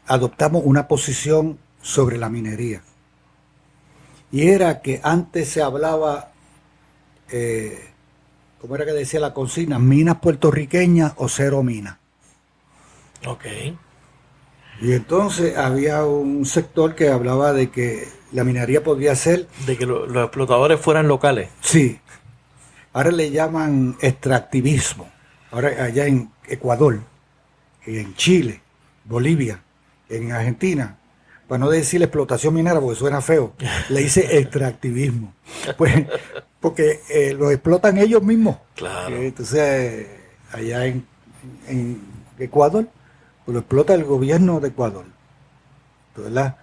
adoptamos una posición sobre la minería. Y era que antes se hablaba... ¿cómo era que decía la consigna? Minas puertorriqueñas o cero minas. Ok. Y entonces había un sector que hablaba de que la minería podría ser... De que los explotadores fueran locales. Sí. Ahora le llaman extractivismo. Ahora allá en Ecuador, en Chile, Bolivia, en Argentina, para no decir explotación minera porque suena feo, le dice extractivismo. Pues... porque los explotan ellos mismos. Claro. Entonces, allá en Ecuador, pues lo explota el gobierno de Ecuador, ¿verdad?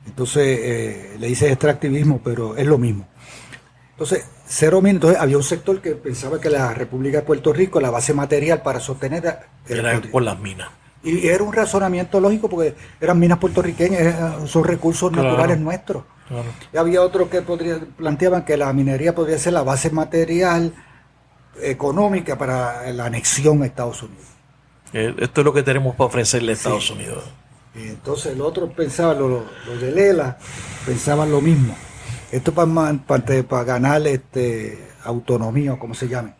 Entonces le dice extractivismo, pero es lo mismo. Entonces, cero minas. Entonces había un sector que pensaba que la República de Puerto Rico, la base material para sostener era por las minas. Y era un razonamiento lógico porque eran minas puertorriqueñas, son recursos naturales nuestros. Claro. Y había otros que planteaban que la minería podría ser la base material económica para la anexión a Estados Unidos. Esto es lo que tenemos para ofrecerle a Estados Unidos. Y entonces el otro pensaba, los de Lela pensaban lo mismo. Esto para ganar autonomía, o como se llame.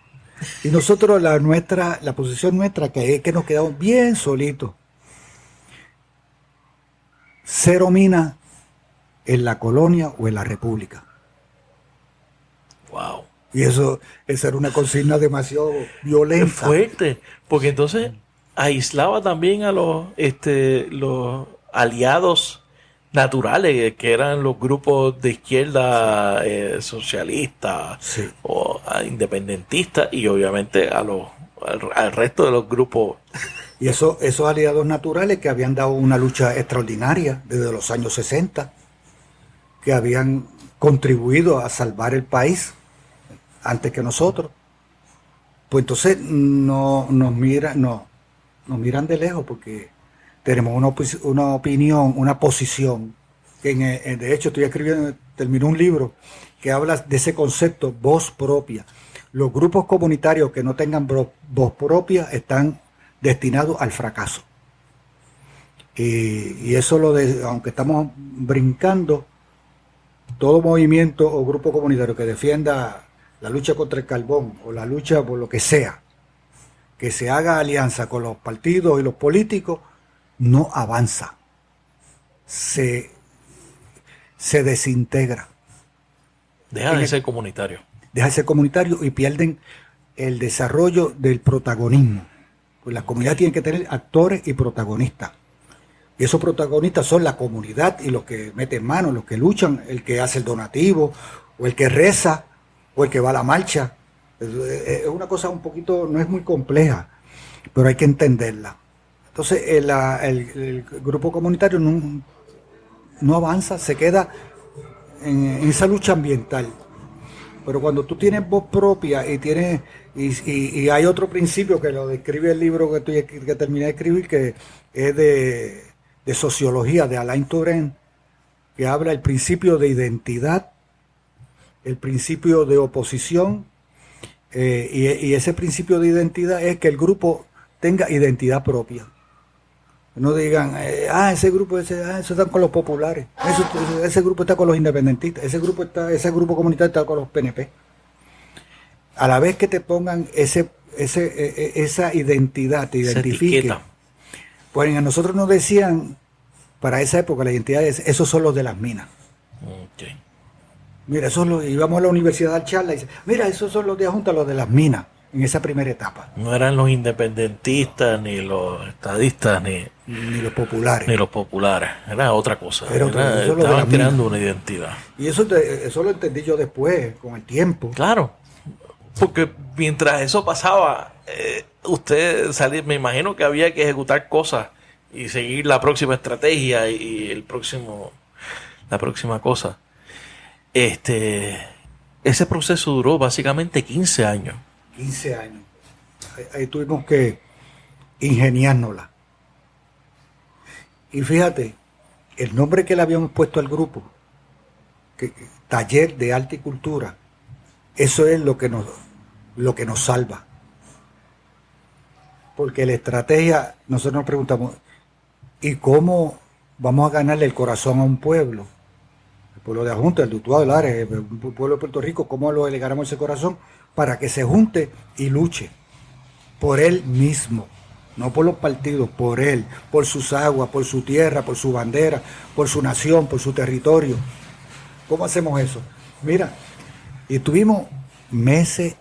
Y nosotros, la posición nuestra, que es que nos quedamos bien solitos. Cero minas en la colonia o en la república. Wow. Y esa era una consigna demasiado violenta. Es fuerte, porque entonces aislaba también a los aliados naturales, que eran los grupos de izquierda socialistas, sí, o independentistas, y obviamente al resto de los grupos. Y esos aliados naturales que habían dado una lucha extraordinaria desde los años 60, que habían contribuido a salvar el país antes que nosotros, pues entonces nos miran de lejos porque tenemos una opinión, una posición, que de hecho terminé un libro que habla de ese concepto, voz propia. Los grupos comunitarios que no tengan voz propia están destinados al fracaso. Y eso aunque estamos brincando, todo movimiento o grupo comunitario que defienda la lucha contra el carbón o la lucha por lo que sea, que se haga alianza con los partidos y los políticos, no avanza, se desintegra. Deja de ser comunitario. Deja de ser comunitario y pierden el desarrollo del protagonismo. Pues la comunidad tiene que tener actores y protagonistas. Y esos protagonistas son la comunidad y los que meten mano, los que luchan, el que hace el donativo, o el que reza, o el que va a la marcha. Es una cosa un poquito, no es muy compleja, pero hay que entenderla. Entonces el grupo comunitario no avanza, se queda en esa lucha ambiental. Pero cuando tú tienes voz propia y hay otro principio que lo describe el libro que terminé de escribir, que es de sociología de Alain Touraine, que habla del principio de identidad, el principio de oposición, y ese principio de identidad es que el grupo tenga identidad propia. No digan, ese grupo eso está con los populares, ese grupo está con los independentistas, ese grupo comunitario está con los PNP. A la vez que te pongan esa identidad, te identifiquen. Pues a nosotros nos decían, para esa época, la identidad esos son los de las minas. Okay. Mira, íbamos a la universidad a dar charla y dice, mira, esos son los de Junta, los de las minas, en esa primera etapa. No eran los independentistas, ni los estadistas, ni los populares. Ni los populares, era otra cosa. Estaban creando una identidad. Y eso lo entendí yo después, con el tiempo. Claro, porque mientras eso pasaba, me imagino que había que ejecutar cosas y seguir la próxima estrategia y la próxima cosa. Ese proceso duró básicamente 15 años. 15 años. Ahí tuvimos que ingeniárnosla. Y fíjate, el nombre que le habíamos puesto al grupo, Taller de Arte y Cultura, eso es lo que nos salva. Porque la estrategia, nosotros nos preguntamos, ¿y cómo vamos a ganarle el corazón a un pueblo? El pueblo de Ajunta, el de Utuado, Lares, el pueblo de Puerto Rico, ¿cómo lo le ganamos ese corazón? Para que se junte y luche por él mismo, no por los partidos, por él, por sus aguas, por su tierra, por su bandera, por su nación, por su territorio. ¿Cómo hacemos eso? Mira, y estuvimos meses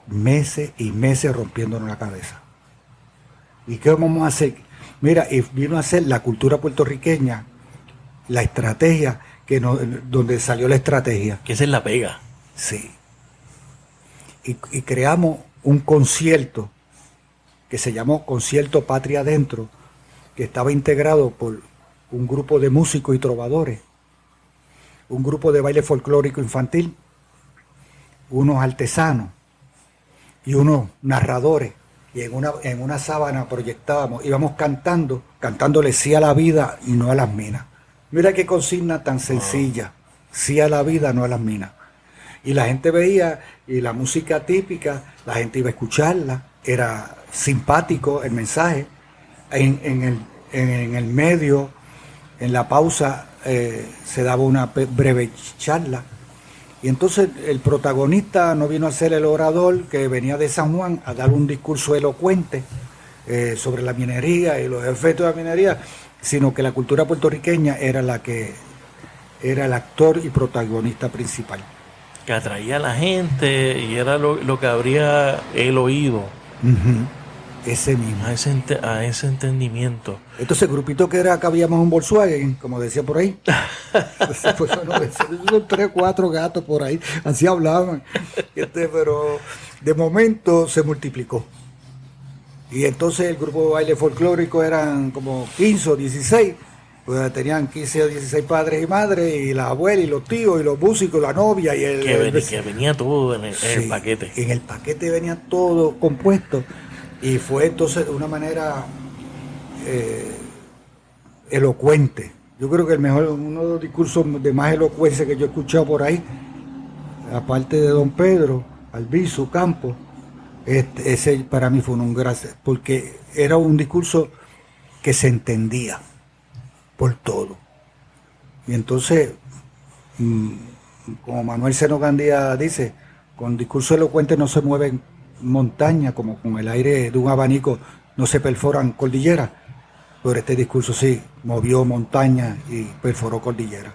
y meses rompiéndonos la cabeza. ¿Y qué vamos a hacer? Mira, y vino a ser la cultura puertorriqueña, la estrategia, donde salió la estrategia. Que esa es la pega. Sí. Y creamos un concierto que se llamó Concierto Patria Adentro, que estaba integrado por un grupo de músicos y trovadores, un grupo de baile folclórico infantil, unos artesanos y unos narradores. Y en una sábana proyectábamos, íbamos cantándole sí a la vida y no a las minas. Mira qué consigna tan sencilla, sí a la vida, no a las minas. Y la gente veía, y la música típica, la gente iba a escucharla, era simpático el mensaje. En el medio, en la pausa, se daba una breve charla. Y entonces el protagonista no vino a ser el orador que venía de San Juan a dar un discurso elocuente sobre la minería y los efectos de la minería, sino que la cultura puertorriqueña era la que era el actor y protagonista principal. Que atraía a la gente y era lo que abría el oído. Uh-huh. Ese mismo. A ese entendimiento. Entonces, grupito que habíamos un Volkswagen, como decía por ahí. Pues, bueno, son 3 o 4 gatos por ahí, así hablaban. Pero de momento se multiplicó. Y entonces el grupo de baile folclórico eran como 15 o 16. Pues tenían 15 o 16 padres y madres, y la abuela, y los tíos, y los músicos, la novia, y que venía todo en el paquete. En el paquete venía todo compuesto. Y fue entonces de una manera elocuente. Yo creo que uno de los discursos de más elocuencia que yo he escuchado por ahí, aparte de don Pedro Albizu Campos, ese para mí fue un gracias, porque era un discurso que se entendía por todo. Y entonces, como Manuel Seno Gandía dice, con discurso elocuente no se mueven montaña, como con el aire de un abanico no se perforan cordilleras, pero este discurso sí movió montaña y perforó cordillera.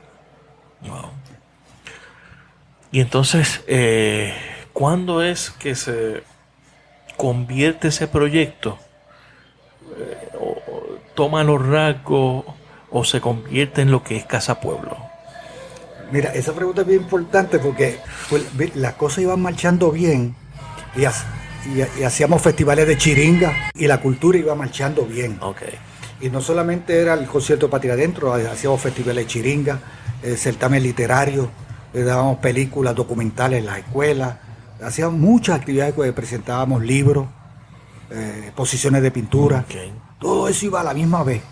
Wow. Y entonces, ¿cuándo es que se convierte ese proyecto? ¿Toma los rasgos o se convierte en lo que es Casa Pueblo? Mira, esa pregunta es bien importante porque pues, las cosas iban marchando bien y hacíamos festivales de chiringa y la cultura iba marchando bien. Okay. Y no solamente era el concierto Patria Adentro, hacíamos festivales de chiringa, certamen literario, dábamos películas documentales en las escuelas, hacíamos muchas actividades, presentábamos libros, exposiciones de pintura. Okay. Todo eso iba a la misma vez.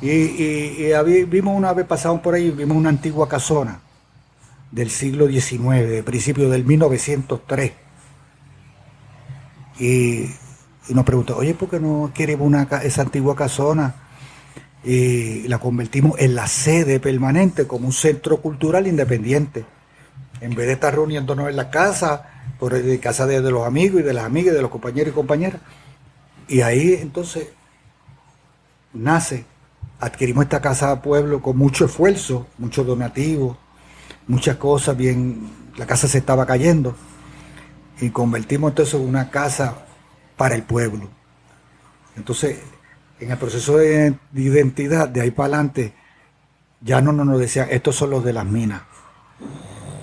Y vimos una vez, pasamos por ahí, vimos una antigua casona del siglo XIX, de principios del 1903. Y nos preguntó, oye, ¿por qué no queremos esa antigua casona? Y la convertimos en la sede permanente, como un centro cultural independiente. En vez de estar reuniéndonos en la casa, por casa de los amigos y de las amigas, de los compañeros y compañeras. Y ahí entonces adquirimos esta casa de pueblo con mucho esfuerzo, mucho donativo, muchas cosas, la casa se estaba cayendo. Y convertimos entonces en una casa para el pueblo. Entonces, en el proceso de identidad, de ahí para adelante, ya no nos decían, estos son los de las minas,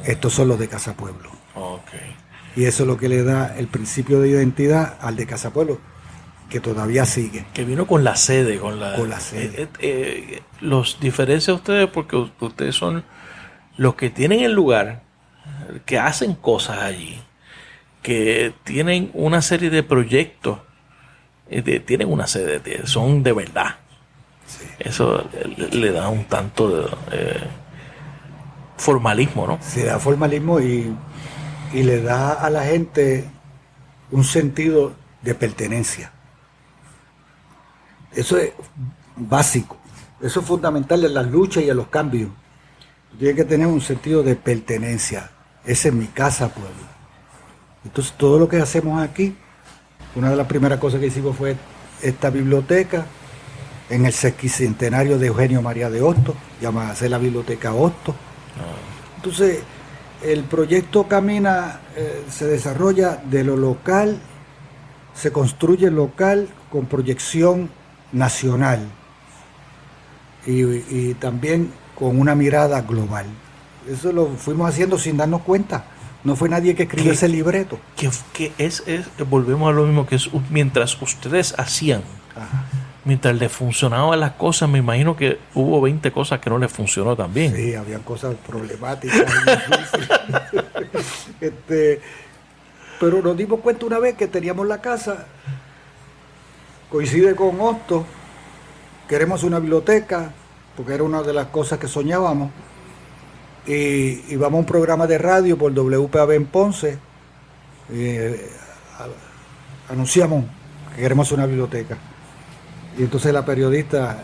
estos son los de Casa Pueblo. Okay. Y eso es lo que le da el principio de identidad al de Casa Pueblo, que todavía sigue. Que vino con la sede. Con la sede. Los diferencia a ustedes porque ustedes son los que tienen el lugar, que hacen cosas allí, que tienen una serie de proyectos, tienen una sede, son de verdad. Sí. Eso le da un tanto de formalismo, ¿no? Se da formalismo y le da a la gente un sentido de pertenencia. Eso es básico, eso es fundamental en las luchas y en los cambios. Tiene que tener un sentido de pertenencia. Esa es mi casa, pueblo. Entonces todo lo que hacemos aquí, una de las primeras cosas que hicimos fue esta biblioteca en el sesquicentenario de Eugenio María de Hostos, llamada la Biblioteca Hostos. Entonces el proyecto camina, se desarrolla de lo local, se construye local con proyección nacional y también con una mirada global. Eso lo fuimos haciendo sin darnos cuenta. No fue nadie que escribió ese libreto. Volvemos a lo mismo, que es mientras ustedes hacían, Ajá. mientras les funcionaban las cosas, me imagino que hubo 20 cosas que no les funcionó también. Sí, había cosas problemáticas. Pero nos dimos cuenta una vez que teníamos la casa, coincide con Hosto, queremos una biblioteca, porque era una de las cosas que soñábamos, y vamos a un programa de radio por WPAB en Ponce, anunciamos que queremos una biblioteca. Y entonces la periodista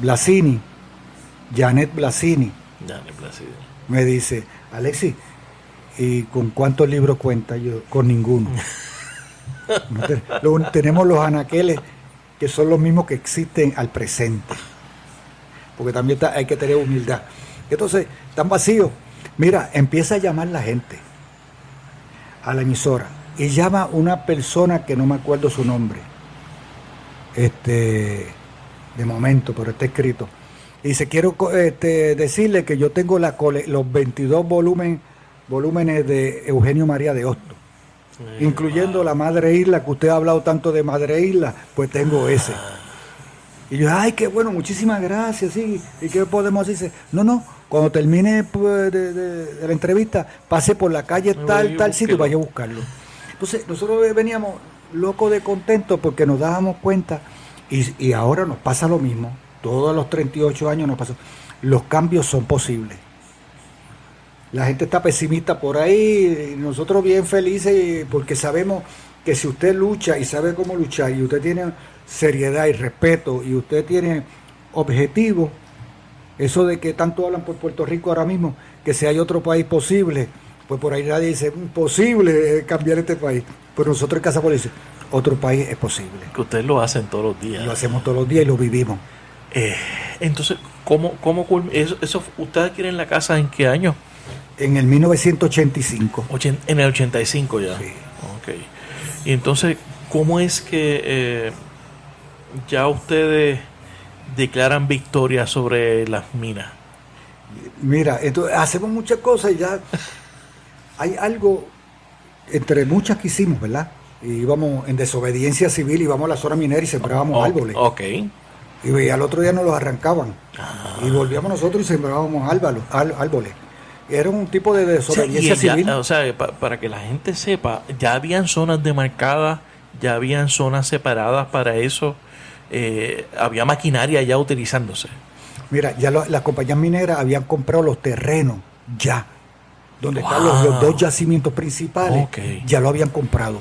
Blasini, Janet Blasini, me dice, Alexis, ¿y con cuántos libros cuenta? Yo, con ninguno. Tenemos los anaqueles que son los mismos que existen al presente, porque también hay que tener humildad. Entonces, están vacíos. Mira, empieza a llamar la gente a la emisora y llama una persona que no me acuerdo su nombre, de momento, pero está escrito. Y dice, quiero decirle que yo tengo los 22 volúmenes de Eugenio María de Hostos, incluyendo La Madre Isla, que usted ha hablado tanto de Madre Isla, pues tengo ese. Y yo, ay, qué bueno, muchísimas gracias, sí. ¿Y qué podemos hacer? No, cuando termine pues, de la entrevista, pase por la calle tal sitio y vaya a buscarlo. Entonces, nosotros veníamos locos de contentos porque nos dábamos cuenta, y ahora nos pasa lo mismo, todos los 38 años nos pasó, los cambios son posibles. La gente está pesimista por ahí, y nosotros bien felices porque sabemos que si usted lucha y sabe cómo luchar, y usted tiene seriedad y respeto, y usted tiene objetivo, eso de que tanto hablan por Puerto Rico ahora mismo, que si hay otro país posible, pues por ahí nadie dice, imposible cambiar este país. Pero nosotros en Casa Pueblo dice, otro país es posible. Que ustedes lo hacen todos los días. Lo hacemos todos los días y lo vivimos. Entonces, ¿cómo eso ustedes quieren la casa en qué año? En el 1985. En el 85 ya. Sí. Ok. Y entonces, ¿cómo es que ya ustedes declaran victoria sobre las minas? Mira, entonces hacemos muchas cosas y ya hay algo entre muchas que hicimos, ¿verdad? Y íbamos en desobediencia civil, íbamos a la zona minera y sembrábamos árboles. Ok. Y al otro día nos los arrancaban. Y volvíamos nosotros y sembrábamos árboles. Era un tipo de desobediencia civil. Para que la gente sepa, ya habían zonas demarcadas, ya habían zonas separadas para eso, había maquinaria ya utilizándose. Mira, ya las compañías mineras habían comprado los terrenos ya, donde están los dos yacimientos principales, ya lo habían comprado,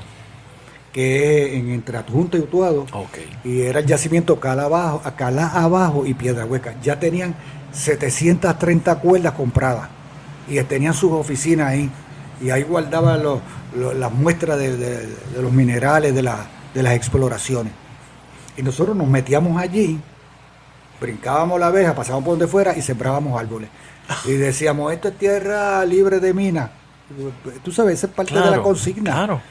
que es entre Adjunta y Utuado, y era el yacimiento Calá abajo y Piedra Hueca. Ya tenían 730 cuerdas compradas y tenían sus oficinas ahí, y ahí guardaban las muestras de los minerales, de las exploraciones. Y nosotros nos metíamos allí, brincábamos la verja, pasábamos por donde fuera y sembrábamos árboles. Y decíamos, esto es tierra libre de minas. Tú sabes, esa es parte de la consigna. Claro.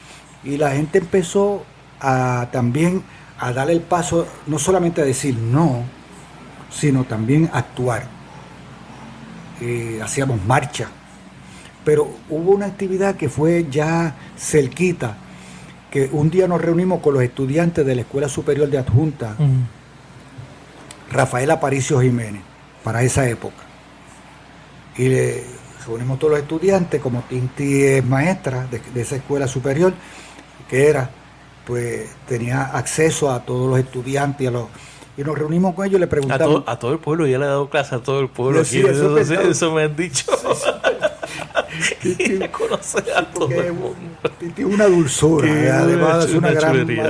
Y la gente empezó también a darle el paso, no solamente a decir no, sino también a actuar. Hacíamos marcha. Pero hubo una actividad que fue ya cerquita, que un día nos reunimos con los estudiantes de la Escuela Superior de Adjunta, Rafael Aparicio Jiménez, para esa época. Y le reunimos todos los estudiantes, como Tinti es maestra de esa escuela superior, que pues tenía acceso a todos los estudiantes, y nos reunimos con ellos y le preguntamos. A todo el pueblo, ya le he dado clase a todo el pueblo. Sí, aquí, eso me han dicho. Tinti conoce a todo el mundo. Tinti es una dulzura, además ha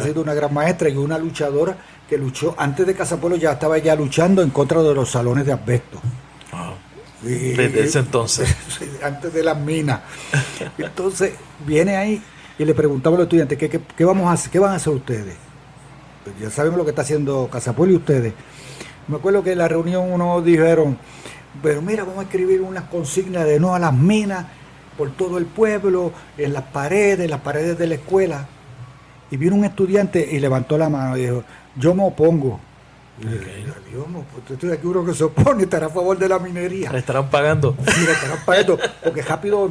sido una gran maestra y una luchadora que luchó, antes de Casa Pueblo ya estaba ya luchando en contra de los salones de asbesto. Desde ese entonces. Antes de las minas. Entonces viene ahí y le preguntamos a los estudiantes, ¿qué vamos a hacer? ¿Qué van a hacer ustedes? Pues ya sabemos lo que está haciendo Casa Pueblo y ustedes. Me acuerdo que en la reunión unos dijeron, pero mira, vamos a escribir unas consignas de no a las minas por todo el pueblo, en las paredes de la escuela. Y vino un estudiante y levantó la mano y dijo, yo me opongo Y le dije, Dios, pues estoy aquí uno que se opone, estará a favor de la minería. Le estarán pagando. Sí, le estarán pagando, porque rápido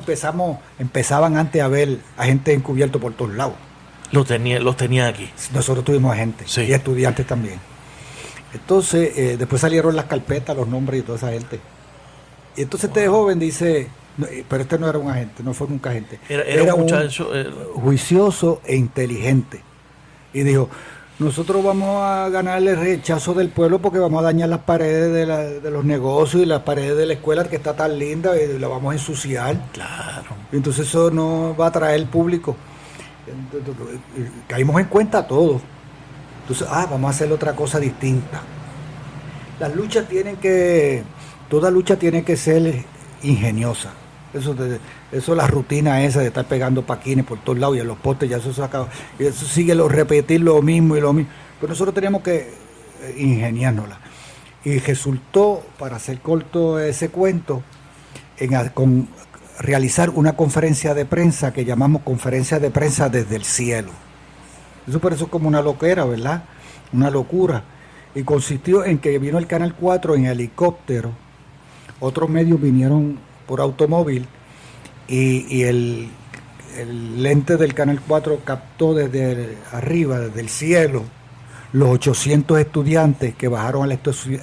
empezaban antes a ver a gente encubierto por todos lados. Los tenían aquí. Nosotros tuvimos gente, sí, y estudiantes también. Entonces, después salieron las carpetas, los nombres y toda esa gente. Y entonces este joven dice, no, pero este no era un agente, no fue nunca agente. Era un muchacho juicioso e inteligente. Y dijo, nosotros vamos a ganarle el rechazo del pueblo porque vamos a dañar las paredes de los negocios y las paredes de la escuela que está tan linda y la vamos a ensuciar. Claro. Y entonces eso no va a atraer público. Entonces, caímos en cuenta todo. Entonces, vamos a hacer otra cosa distinta. Toda lucha tiene que ser ingeniosa. Eso la rutina esa de estar pegando paquines por todos lados y en los postes, ya eso se acaba. Y eso sigue repetir lo mismo y lo mismo. Pero nosotros teníamos que ingeniárnosla. Y resultó, para hacer corto ese cuento, con realizar una conferencia de prensa que llamamos conferencia de prensa desde el cielo. Eso por eso es como una loquera, ¿verdad? Una locura. Y consistió en que vino el Canal 4 en helicóptero, otros medios vinieron por automóvil y el lente del Canal 4 captó desde arriba, desde el cielo, los 800 estudiantes que bajaron al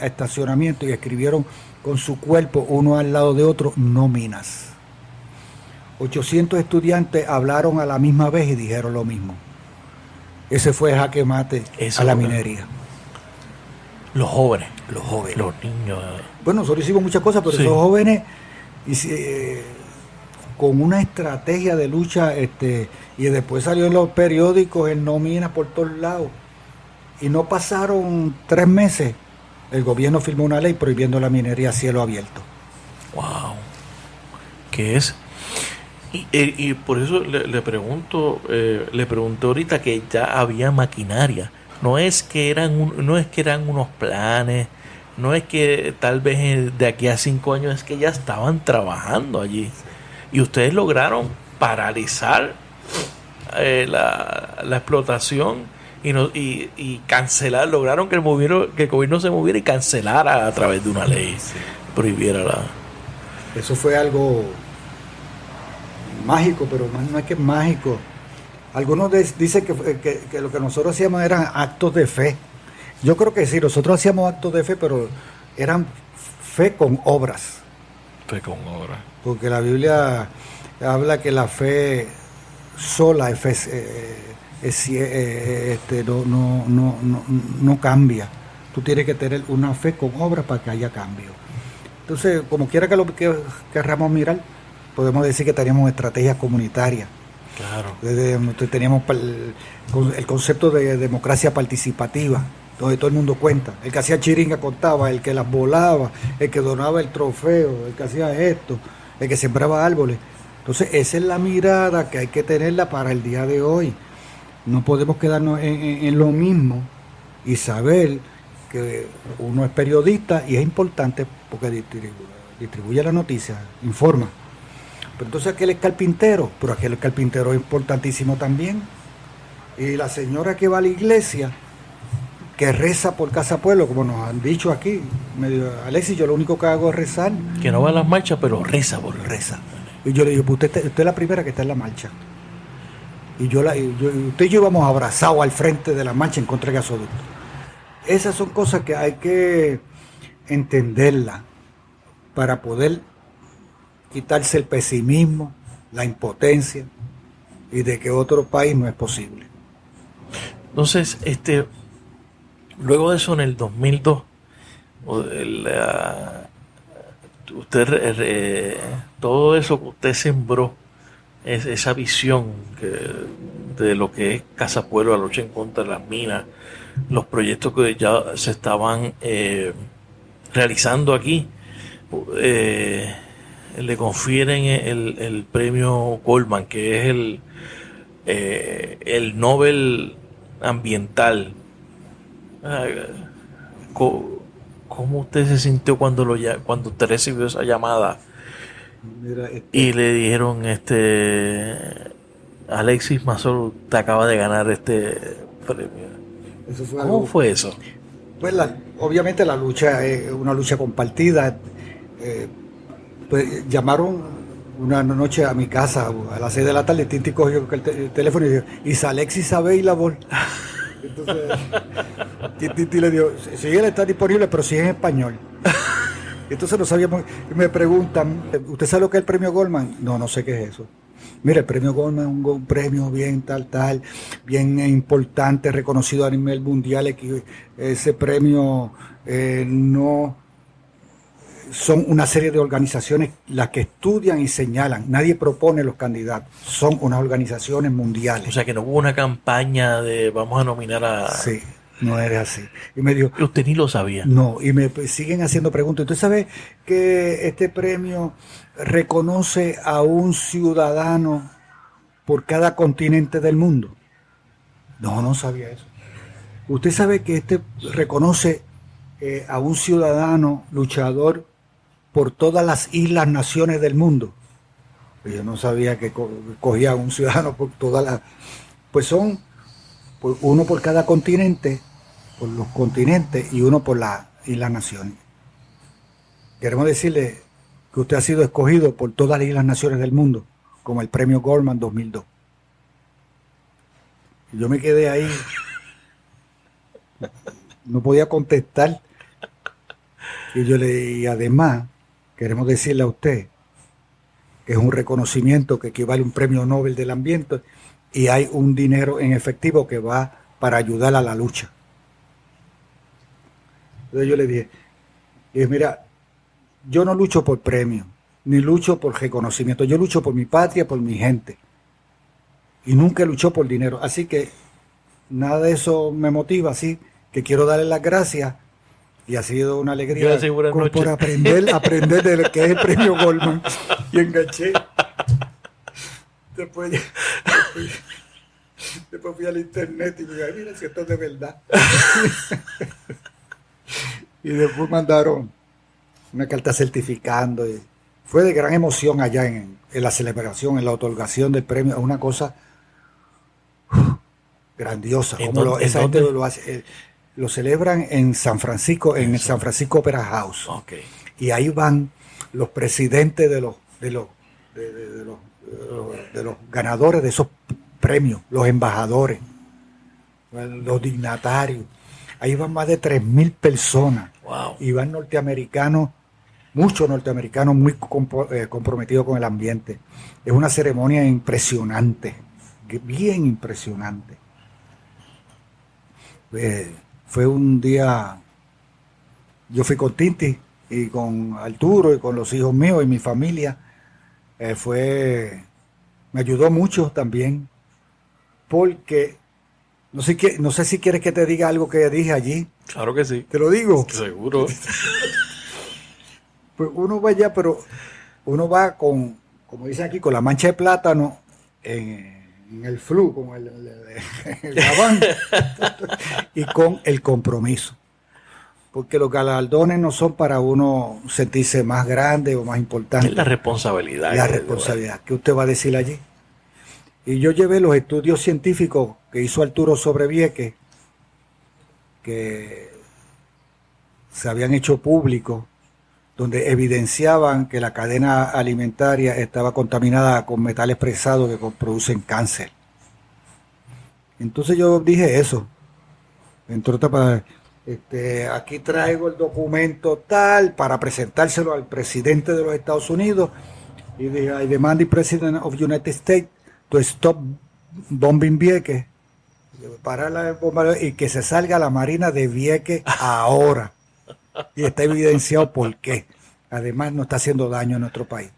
estacionamiento y escribieron con su cuerpo uno al lado de otro, no minas. 800 estudiantes hablaron a la misma vez y dijeron lo mismo. Ese fue jaque mate a la minería. Los jóvenes, los niños. Bueno, nosotros hicimos muchas cosas, pero sí, esos jóvenes con una estrategia de lucha, y después salió en los periódicos, en nóminas por todos lados, y no pasaron 3 meses, el gobierno firmó una ley prohibiendo la minería a cielo abierto. Wow. ¿Qué es? Y por eso le pregunté ahorita que ya había maquinaria. No es que eran unos planes, no es que tal vez de aquí a 5 años, es que ya estaban trabajando allí. Y ustedes lograron paralizar la explotación y cancelar, lograron que el gobierno se moviera y cancelara a través de una ley, prohibiera la... Eso fue algo mágico, pero no es que es mágico. Algunos dicen que lo que nosotros hacíamos eran actos de fe. Yo creo que sí, nosotros hacíamos actos de fe, pero eran fe con obras. Fe con obras. Porque la Biblia habla que la fe sola no cambia. Tú tienes que tener una fe con obras para que haya cambio. Entonces, como quiera que lo que querramos mirar, podemos decir que teníamos estrategias comunitarias. Claro. Teníamos el concepto de democracia participativa, donde todo el mundo cuenta. El que hacía chiringa contaba, el que las volaba, el que donaba el trofeo, el que hacía esto, el que sembraba árboles. Entonces, esa es la mirada que hay que tenerla para el día de hoy. No podemos quedarnos en lo mismo y saber que uno es periodista y es importante porque distribuye la noticia, informa. Pero entonces aquel es carpintero, pero aquel carpintero es importantísimo también. Y la señora que va a la iglesia, que reza por Casa Pueblo, como nos han dicho aquí, Alexis, yo lo único que hago es rezar. Que no va a las marchas, pero reza. Y yo le digo, pues usted es la primera que está en la marcha. Y usted y yo íbamos abrazados al frente de la marcha en contra de gasoducto. Esas son cosas que hay que entenderlas para poder quitarse el pesimismo, la impotencia y de que otro país no es posible. Entonces, luego de eso, en el 2002, todo eso que usted sembró, esa visión de lo que es Casa Pueblo, la lucha en contra de las minas, los proyectos que ya se estaban realizando aquí, le confieren el premio Goldman, que es el Nobel ambiental. ¿Cómo usted se sintió cuando usted recibió esa llamada? Mira, y le dijeron, Alexis Mazor te acaba de ganar este premio? Eso fue ¿Cómo fue eso? Pues obviamente la lucha es una lucha compartida. Pues llamaron una noche a mi casa a las 6 de la tarde, Tinti cogió el teléfono y dijo, ¿is Alexis available? Entonces, Tinti le dijo, sí, él está disponible, pero sí en español. Entonces no sabíamos, me preguntan, ¿usted sabe lo que es el premio Goldman? No, no sé qué es eso. Mire, el premio Goldman es un premio bien tal, bien importante, reconocido a nivel mundial. Ese premio no son una serie de organizaciones las que estudian y señalan. Nadie propone los candidatos, son unas organizaciones mundiales. O sea que no hubo una campaña de vamos a nominar a... Sí, no era así. Y me dijo, usted ni lo sabía. No, y me siguen haciendo preguntas. ¿Usted sabe que este premio reconoce a un ciudadano por cada continente del mundo? No, no sabía eso. ¿Usted sabe que este reconoce a un ciudadano luchador por todas las islas, naciones del mundo? Yo no sabía que cogía a un ciudadano por todas las... Pues son uno por cada continente, por los continentes, y uno por las islas, naciones. Queremos decirle que usted ha sido escogido por todas las islas, naciones del mundo, como el premio Goldman 2002. Y yo me quedé ahí, no podía contestar. Y además, queremos decirle a usted que es un reconocimiento que equivale a un premio Nobel del Ambiente y hay un dinero en efectivo que va para ayudar a la lucha. Entonces yo le dije, mira, yo no lucho por premio, ni lucho por reconocimiento, yo lucho por mi patria, por mi gente. Y nunca luchó por dinero. Así que nada de eso me motiva, así que quiero darle las gracias. Y ha sido una alegría por aprender de lo que es el premio Goldman. Y enganché. Después fui al internet y me dije, mira si esto es de verdad. Y después mandaron una carta certificando. Y fue de gran emoción allá en la celebración, en la otorgación del premio. Una cosa grandiosa. Esa gente lo hace. Lo celebran en San Francisco, en el San Francisco Opera House. Okay. Y ahí van los presidentes de los ganadores de esos premios, los embajadores, los dignatarios. Ahí van más de 3,000 personas. Wow. Y van norteamericanos, muchos norteamericanos muy comprometidos con el ambiente. Es una ceremonia impresionante, bien impresionante. Fue un día, yo fui con Tinti y con Arturo y con los hijos míos y mi familia. Me ayudó mucho también, porque no sé si quieres que te diga algo que dije allí. Claro que sí. ¿Te lo digo? Seguro. Pues uno va allá, pero uno va con, como dicen aquí, con la mancha de plátano en el flu, como el gabán, y con el compromiso. Porque los galardones no son para uno sentirse más grande o más importante. Es la responsabilidad. La responsabilidad que usted va a decir allí. Y yo llevé los estudios científicos que hizo Arturo sobre Vieques, que se habían hecho públicos, donde evidenciaban que la cadena alimentaria estaba contaminada con metales pesados que producen cáncer. Entonces yo dije eso. Entre otras, aquí traigo el documento tal para presentárselo al presidente de los Estados Unidos. Y dije, I demand the President of the United States to stop bombing Vieques, parar la bomba y que se salga la Marina de Vieques ahora. Y está evidenciado por qué. Además, no está haciendo daño a nuestro país.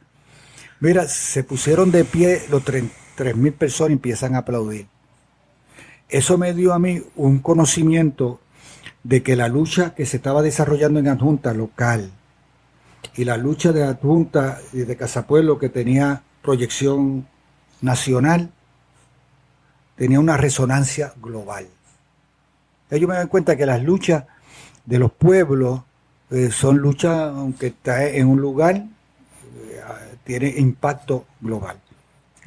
Mira, se pusieron de pie los 3,000 personas y empiezan a aplaudir. Eso me dio a mí un conocimiento de que la lucha que se estaba desarrollando en Adjunta local y la lucha de Adjunta y de Casapueblo, que tenía proyección nacional, tenía una resonancia global. Ellos me dan cuenta que las luchas de los pueblos son luchas, aunque está en un lugar, tiene impacto global.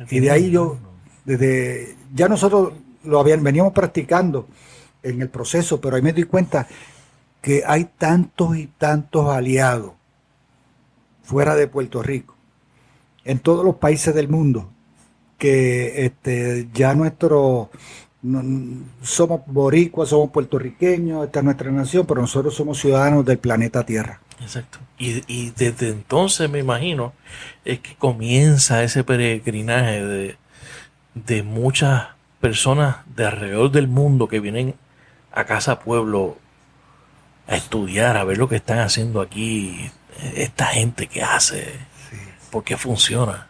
Y de ahí ya nosotros veníamos practicando en el proceso, pero ahí me di cuenta que hay tantos y tantos aliados fuera de Puerto Rico, en todos los países del mundo, que ya somos boricuas, somos puertorriqueños, esta es nuestra nación, pero nosotros somos ciudadanos del planeta Tierra. Exacto. Y desde entonces, me imagino, es que comienza ese peregrinaje de muchas personas de alrededor del mundo que vienen a Casa Pueblo a estudiar, a ver lo que están haciendo aquí, esta gente que hace, sí, por qué funciona.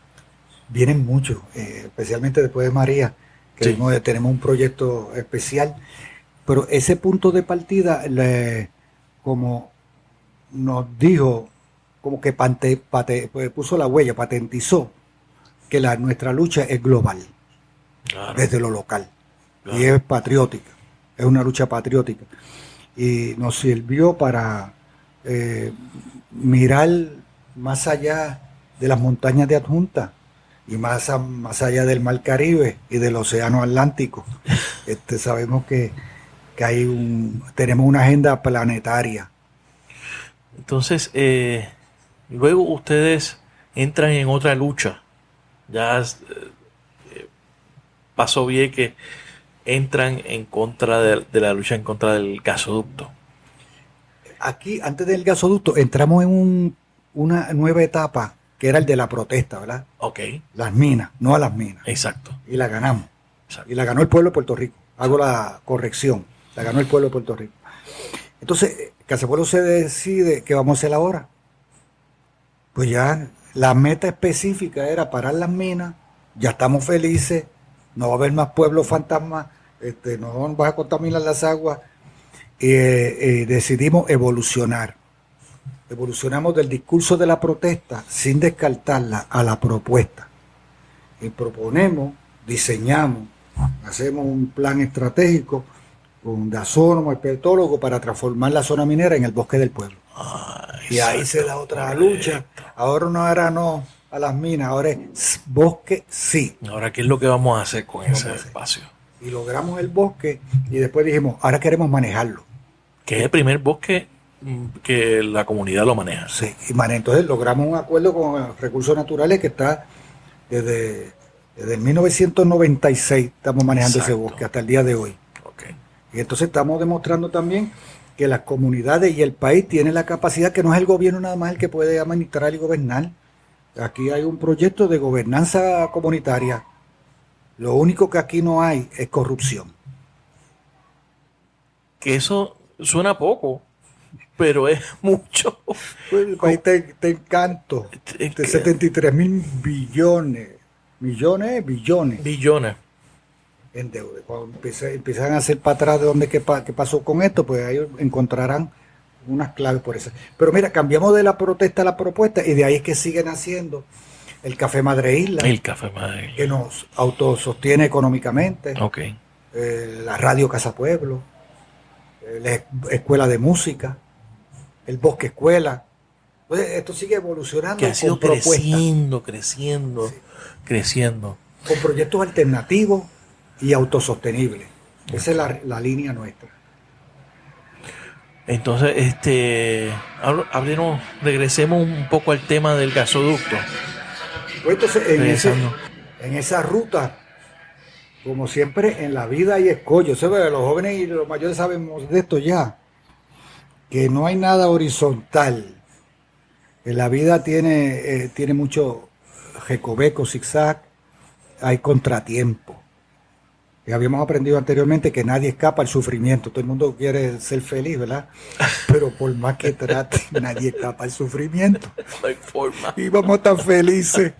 Vienen muchos, especialmente después de María, que sí, tenemos un proyecto especial, pero ese punto de partida, como nos dijo, como que puso la huella, patentizó que nuestra lucha es global, claro, desde lo local, claro, y es patriótica, es una lucha patriótica, y nos sirvió para mirar más allá de las montañas de Adjunta y más allá del Mar Caribe y del Océano Atlántico. Sabemos que tenemos una agenda planetaria. Entonces, luego ustedes entran en otra lucha. Ya pasó bien que entran en contra de la lucha en contra del gasoducto. Aquí, antes del gasoducto, entramos en una nueva etapa, que era el de la protesta, ¿verdad? Ok. Las minas, no a las minas. Exacto. Y la ganamos. Exacto. Y la ganó el pueblo de Puerto Rico. Hago la corrección. La ganó el pueblo de Puerto Rico. Entonces, Casa Pueblo se decide qué vamos a hacer ahora. Pues ya la meta específica era parar las minas. Ya estamos felices. No va a haber más pueblos fantasmas. No vas a contaminar las aguas. Decidimos evolucionar. Evolucionamos del discurso de la protesta sin descartarla a la propuesta. Y proponemos, diseñamos, hacemos un plan estratégico con gasónomo, expertólogo, para transformar la zona minera en el bosque del pueblo. Y ahí se da otra lucha. Ahora no era no a las minas, ahora es bosque sí. Ahora, ¿qué es lo que vamos a hacer con ese espacio? Y logramos el bosque y después dijimos, ahora queremos manejarlo. Que es el primer bosque que la comunidad lo maneja. Sí, y entonces logramos un acuerdo con Recursos Naturales que está desde 1996 estamos manejando, exacto, ese bosque hasta el día de hoy. Okay. Y entonces estamos demostrando también que las comunidades y el país tienen la capacidad, que no es el gobierno nada más el que puede administrar y gobernar. Aquí hay un proyecto de gobernanza comunitaria. Lo único que aquí no hay es corrupción. Que eso suena poco, pero es mucho. Pues el país te encanto. 73,000 billones. Billones en deuda. Cuando empiezan a hacer para atrás de dónde qué pasó con esto, pues ahí encontrarán unas claves por eso. Pero mira, cambiamos de la protesta a la propuesta y de ahí es que siguen haciendo el Café Madre Isla. El Café Madre Isla. Que nos autosostiene económicamente. Okay. La Radio Casa Pueblo, la escuela de música, el Bosque Escuela. Entonces, esto sigue evolucionando. Que ha sido creciendo, con proyectos alternativos y autosostenibles. Esa es la línea nuestra. Entonces, regresemos un poco al tema del gasoducto. Pues entonces, en esa ruta, como siempre en la vida hay escollos. Los jóvenes y los mayores sabemos de esto ya, que no hay nada horizontal. La vida tiene mucho recoveco, zigzag, hay contratiempo. Y habíamos aprendido anteriormente que nadie escapa al sufrimiento. Todo el mundo quiere ser feliz, ¿verdad? Pero por más que trate, nadie escapa al sufrimiento. No hay forma. Y vamos tan felices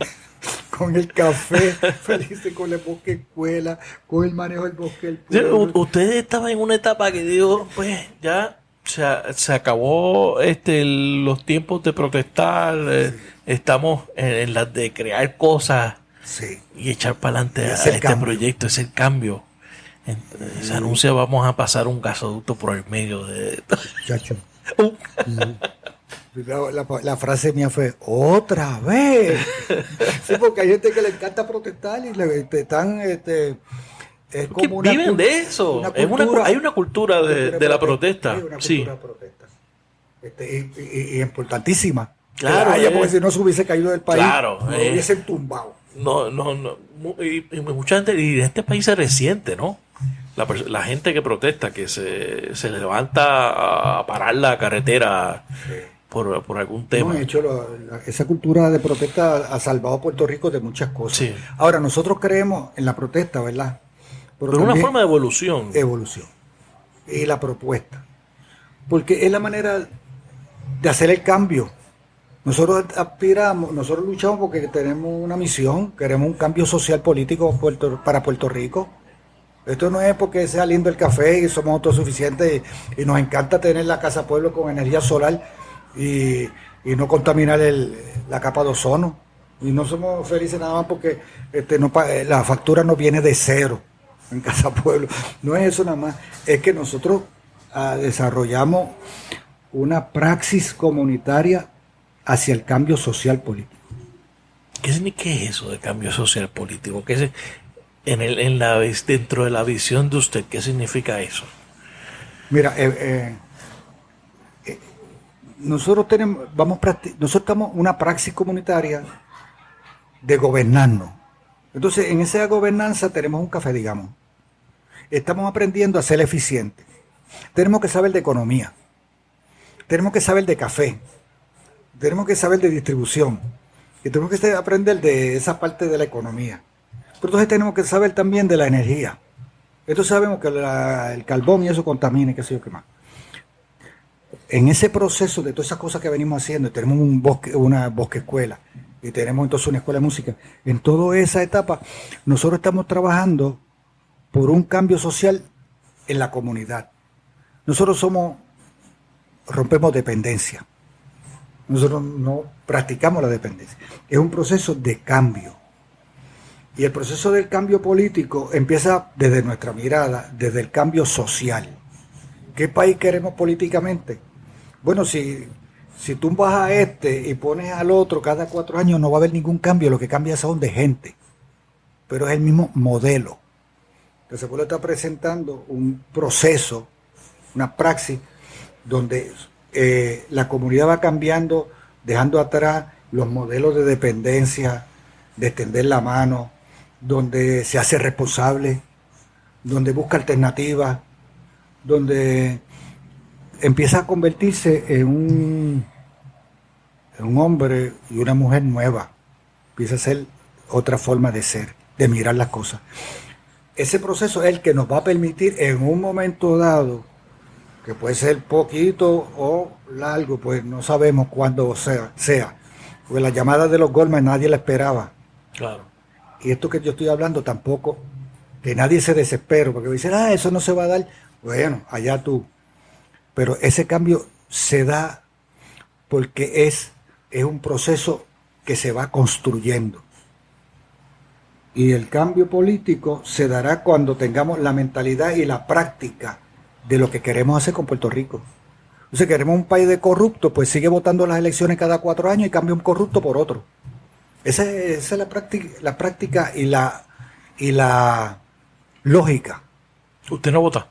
con el café, felices con el bosque escuela, con el manejo del bosque del pueblo. Ustedes estaban en una etapa que digo, pues ya se acabó los tiempos de protestar, sí. Estamos en las de crear cosas, sí, y echar para adelante a este proyecto, es el cambio. Se anuncia, vamos a pasar un gasoducto por el medio de... Chacho. La frase mía fue, ¡otra vez! Sí, porque hay gente que le encanta protestar y están Es como una viven de eso. Hay una cultura de la protesta. Hay una sí. cultura de protesta. Y importantísima. Claro. Porque si no se hubiese caído del país, claro, no lo hubiesen tumbado. No. Y mucha gente, y en este país se resiente, ¿no? La gente que protesta, que se levanta a parar la carretera por algún tema. No, de hecho, esa cultura de protesta ha salvado a Puerto Rico de muchas cosas. Sí. Ahora, nosotros creemos en la protesta, ¿verdad? Pero una forma de evolución. Evolución. Y la propuesta. Porque es la manera de hacer el cambio. Nosotros aspiramos, nosotros luchamos porque tenemos una misión, queremos un cambio social político para Puerto Rico. Esto no es porque sea lindo el café y somos autosuficientes y nos encanta tener la casa pueblo con energía solar y no contaminar la capa de ozono. Y no somos felices nada más porque la factura no viene de cero en Casa Pueblo. No es eso nada más, es que nosotros desarrollamos una praxis comunitaria hacia el cambio social político. ¿Qué es eso de cambio social político? Dentro de la visión de usted, ¿qué significa eso? Mira, nosotros tenemos una praxis comunitaria de gobernarnos. Entonces, en esa gobernanza tenemos un café, digamos. Estamos aprendiendo a ser eficientes. Tenemos que saber de economía. Tenemos que saber de café. Tenemos que saber de distribución. Y tenemos que aprender de esa parte de la economía. Pero entonces tenemos que saber también de la energía. Entonces sabemos que el carbón y eso contamina y qué sé yo qué más. En ese proceso de todas esas cosas que venimos haciendo, tenemos una bosque escuela y tenemos entonces una escuela de música. En toda esa etapa, nosotros estamos trabajando por un cambio social en la comunidad. Nosotros rompemos dependencia. Nosotros no practicamos la dependencia. Es un proceso de cambio. Y el proceso del cambio político empieza desde nuestra mirada, desde el cambio social. ¿Qué país queremos políticamente? Bueno, si tú vas a y pones al otro cada 4 años, no va a haber ningún cambio. Lo que cambia son de gente. Pero es el mismo modelo. Entonces, Pueblo está presentando un proceso, una praxis, donde la comunidad va cambiando, dejando atrás los modelos de dependencia, de extender la mano, donde se hace responsable, donde busca alternativas, donde empieza a convertirse en un hombre y una mujer nueva. Empieza a ser otra forma de ser, de mirar las cosas. Ese proceso es el que nos va a permitir en un momento dado, que puede ser poquito o largo, pues no sabemos cuándo sea. Porque la llamada de los Goldman nadie la esperaba. Claro. Y esto que yo estoy hablando tampoco, que nadie se desespere, porque dicen, eso no se va a dar. Bueno, allá tú. Pero ese cambio se da porque es un proceso que se va construyendo. Y el cambio político se dará cuando tengamos la mentalidad y la práctica de lo que queremos hacer con Puerto Rico. Entonces, queremos un país de corruptos, pues sigue votando las elecciones cada 4 años y cambia un corrupto por otro. Esa es la práctica y la lógica. ¿Usted no vota?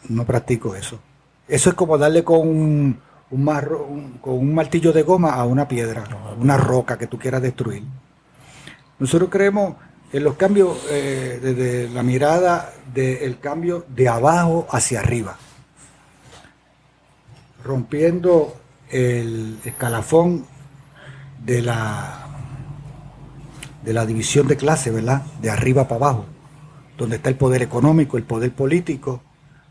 No practico eso. Eso es como darle con un martillo de goma a una piedra, una roca que tú quieras destruir. Nosotros creemos en los cambios desde la mirada del cambio de abajo hacia arriba, rompiendo el escalafón de la división de clase, ¿verdad? De arriba para abajo, donde está el poder económico, el poder político,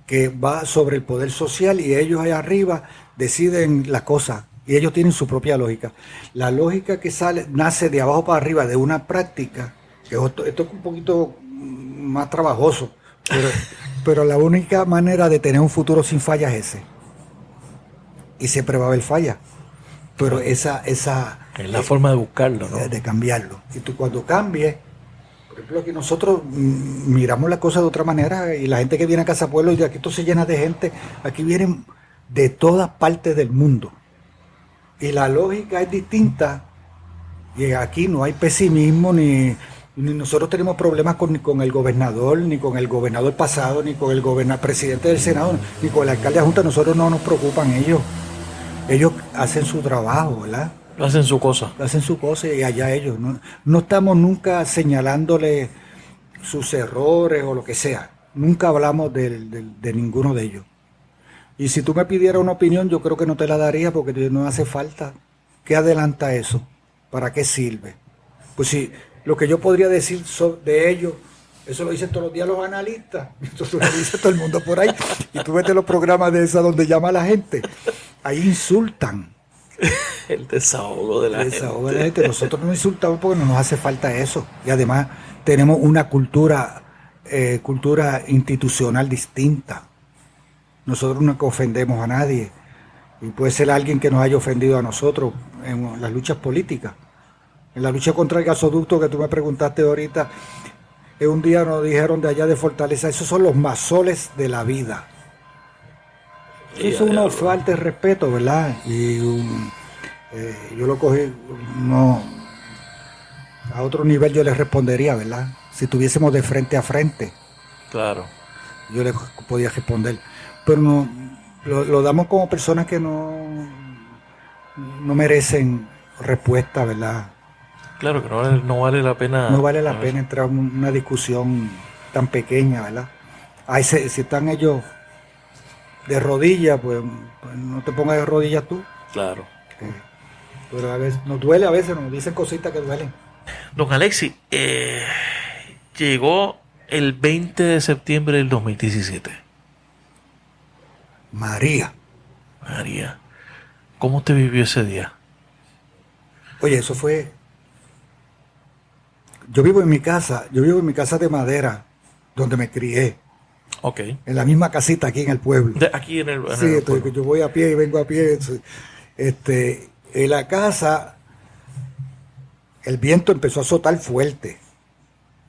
que va sobre el poder social y ellos allá arriba deciden las cosas y ellos tienen su propia lógica. La lógica que nace de abajo para arriba de una práctica, que esto es un poquito más trabajoso, pero la única manera de tener un futuro sin fallas es ese. Y siempre va a haber fallas, pero esa es la forma de buscarlo, ¿no? De cambiarlo. Y tú cuando cambies, por ejemplo, que nosotros miramos la cosa de otra manera y la gente que viene a Casa Pueblo y de aquí esto se llena de gente, aquí vienen de todas partes del mundo. Y la lógica es distinta y aquí no hay pesimismo ni Ni nosotros tenemos problemas ni con el gobernador, ni con el gobernador pasado, ni con el presidente del Senado, ni con el alcalde de Junta. Nosotros no nos preocupan ellos. Ellos hacen su trabajo, ¿verdad? Hacen su cosa. Hacen su cosa y allá ellos. No estamos nunca señalándole sus errores o lo que sea. Nunca hablamos de ninguno de ellos. Y si tú me pidieras una opinión, yo creo que no te la daría porque no hace falta. ¿Qué adelanta eso? ¿Para qué sirve? Pues si lo que yo podría decir de ellos, eso lo dicen todos los días los analistas, eso lo dice todo el mundo por ahí. Y tú vete los programas de esa donde llama a la gente, ahí insultan. El desahogo de la gente. Nosotros no insultamos porque no nos hace falta eso. Y además tenemos una cultura institucional distinta. Nosotros no ofendemos a nadie. Y puede ser alguien que nos haya ofendido a nosotros en las luchas políticas. En la lucha contra el gasoducto que tú me preguntaste ahorita, un día nos dijeron de allá de Fortaleza, esos son los masoles de la vida. Eso es una falta de respeto, ¿verdad? Y yo lo cogí, a otro nivel yo les respondería, ¿verdad? Si tuviésemos de frente a frente. Claro. Yo les podía responder. Pero no, lo damos como personas que no merecen respuesta, ¿verdad? Claro que no vale la pena. No vale la pena entrar en una discusión tan pequeña, ¿verdad? Ahí si están ellos de rodillas, pues no te pongas de rodillas tú. Claro. Pero a veces nos duele, a veces nos dicen cositas que duelen. Don Alexis, llegó el 20 de septiembre del 2017. María, ¿cómo te vivió ese día? Oye, eso fue... Yo vivo en mi casa de madera, donde me crié. Ok. En la misma casita aquí en el pueblo. Aquí en el sí, en el pueblo. Yo voy a pie y vengo a pie. En la casa, el viento empezó a azotar fuerte.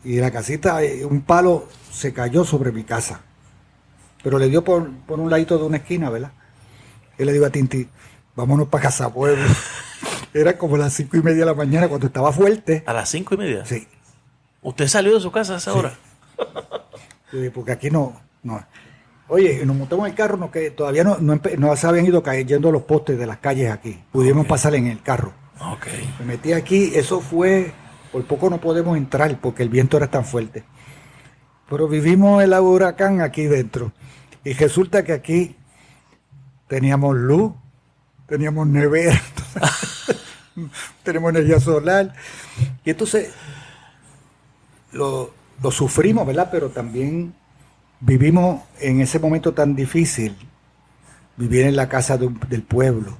Y la casita, un palo se cayó sobre mi casa. Pero le dio por un ladito de una esquina, ¿verdad? Y le digo a Tinti, vámonos para Casa Pueblo. Era como las 5:30 de la mañana cuando estaba fuerte. ¿A las 5:30? Sí. ¿Usted salió de su casa a esa hora? Sí, porque aquí no. Oye, nos montamos en el carro, que todavía no se habían ido cayendo los postes de las calles aquí. Pudimos pasar en el carro. Okay. Me metí aquí, eso fue, por poco no podemos entrar porque el viento era tan fuerte. Pero vivimos el huracán aquí dentro. Y resulta que aquí teníamos luz, teníamos nevera, tenemos energía solar. Y entonces lo sufrimos, ¿verdad? Pero también vivimos en ese momento tan difícil, vivir en la casa del pueblo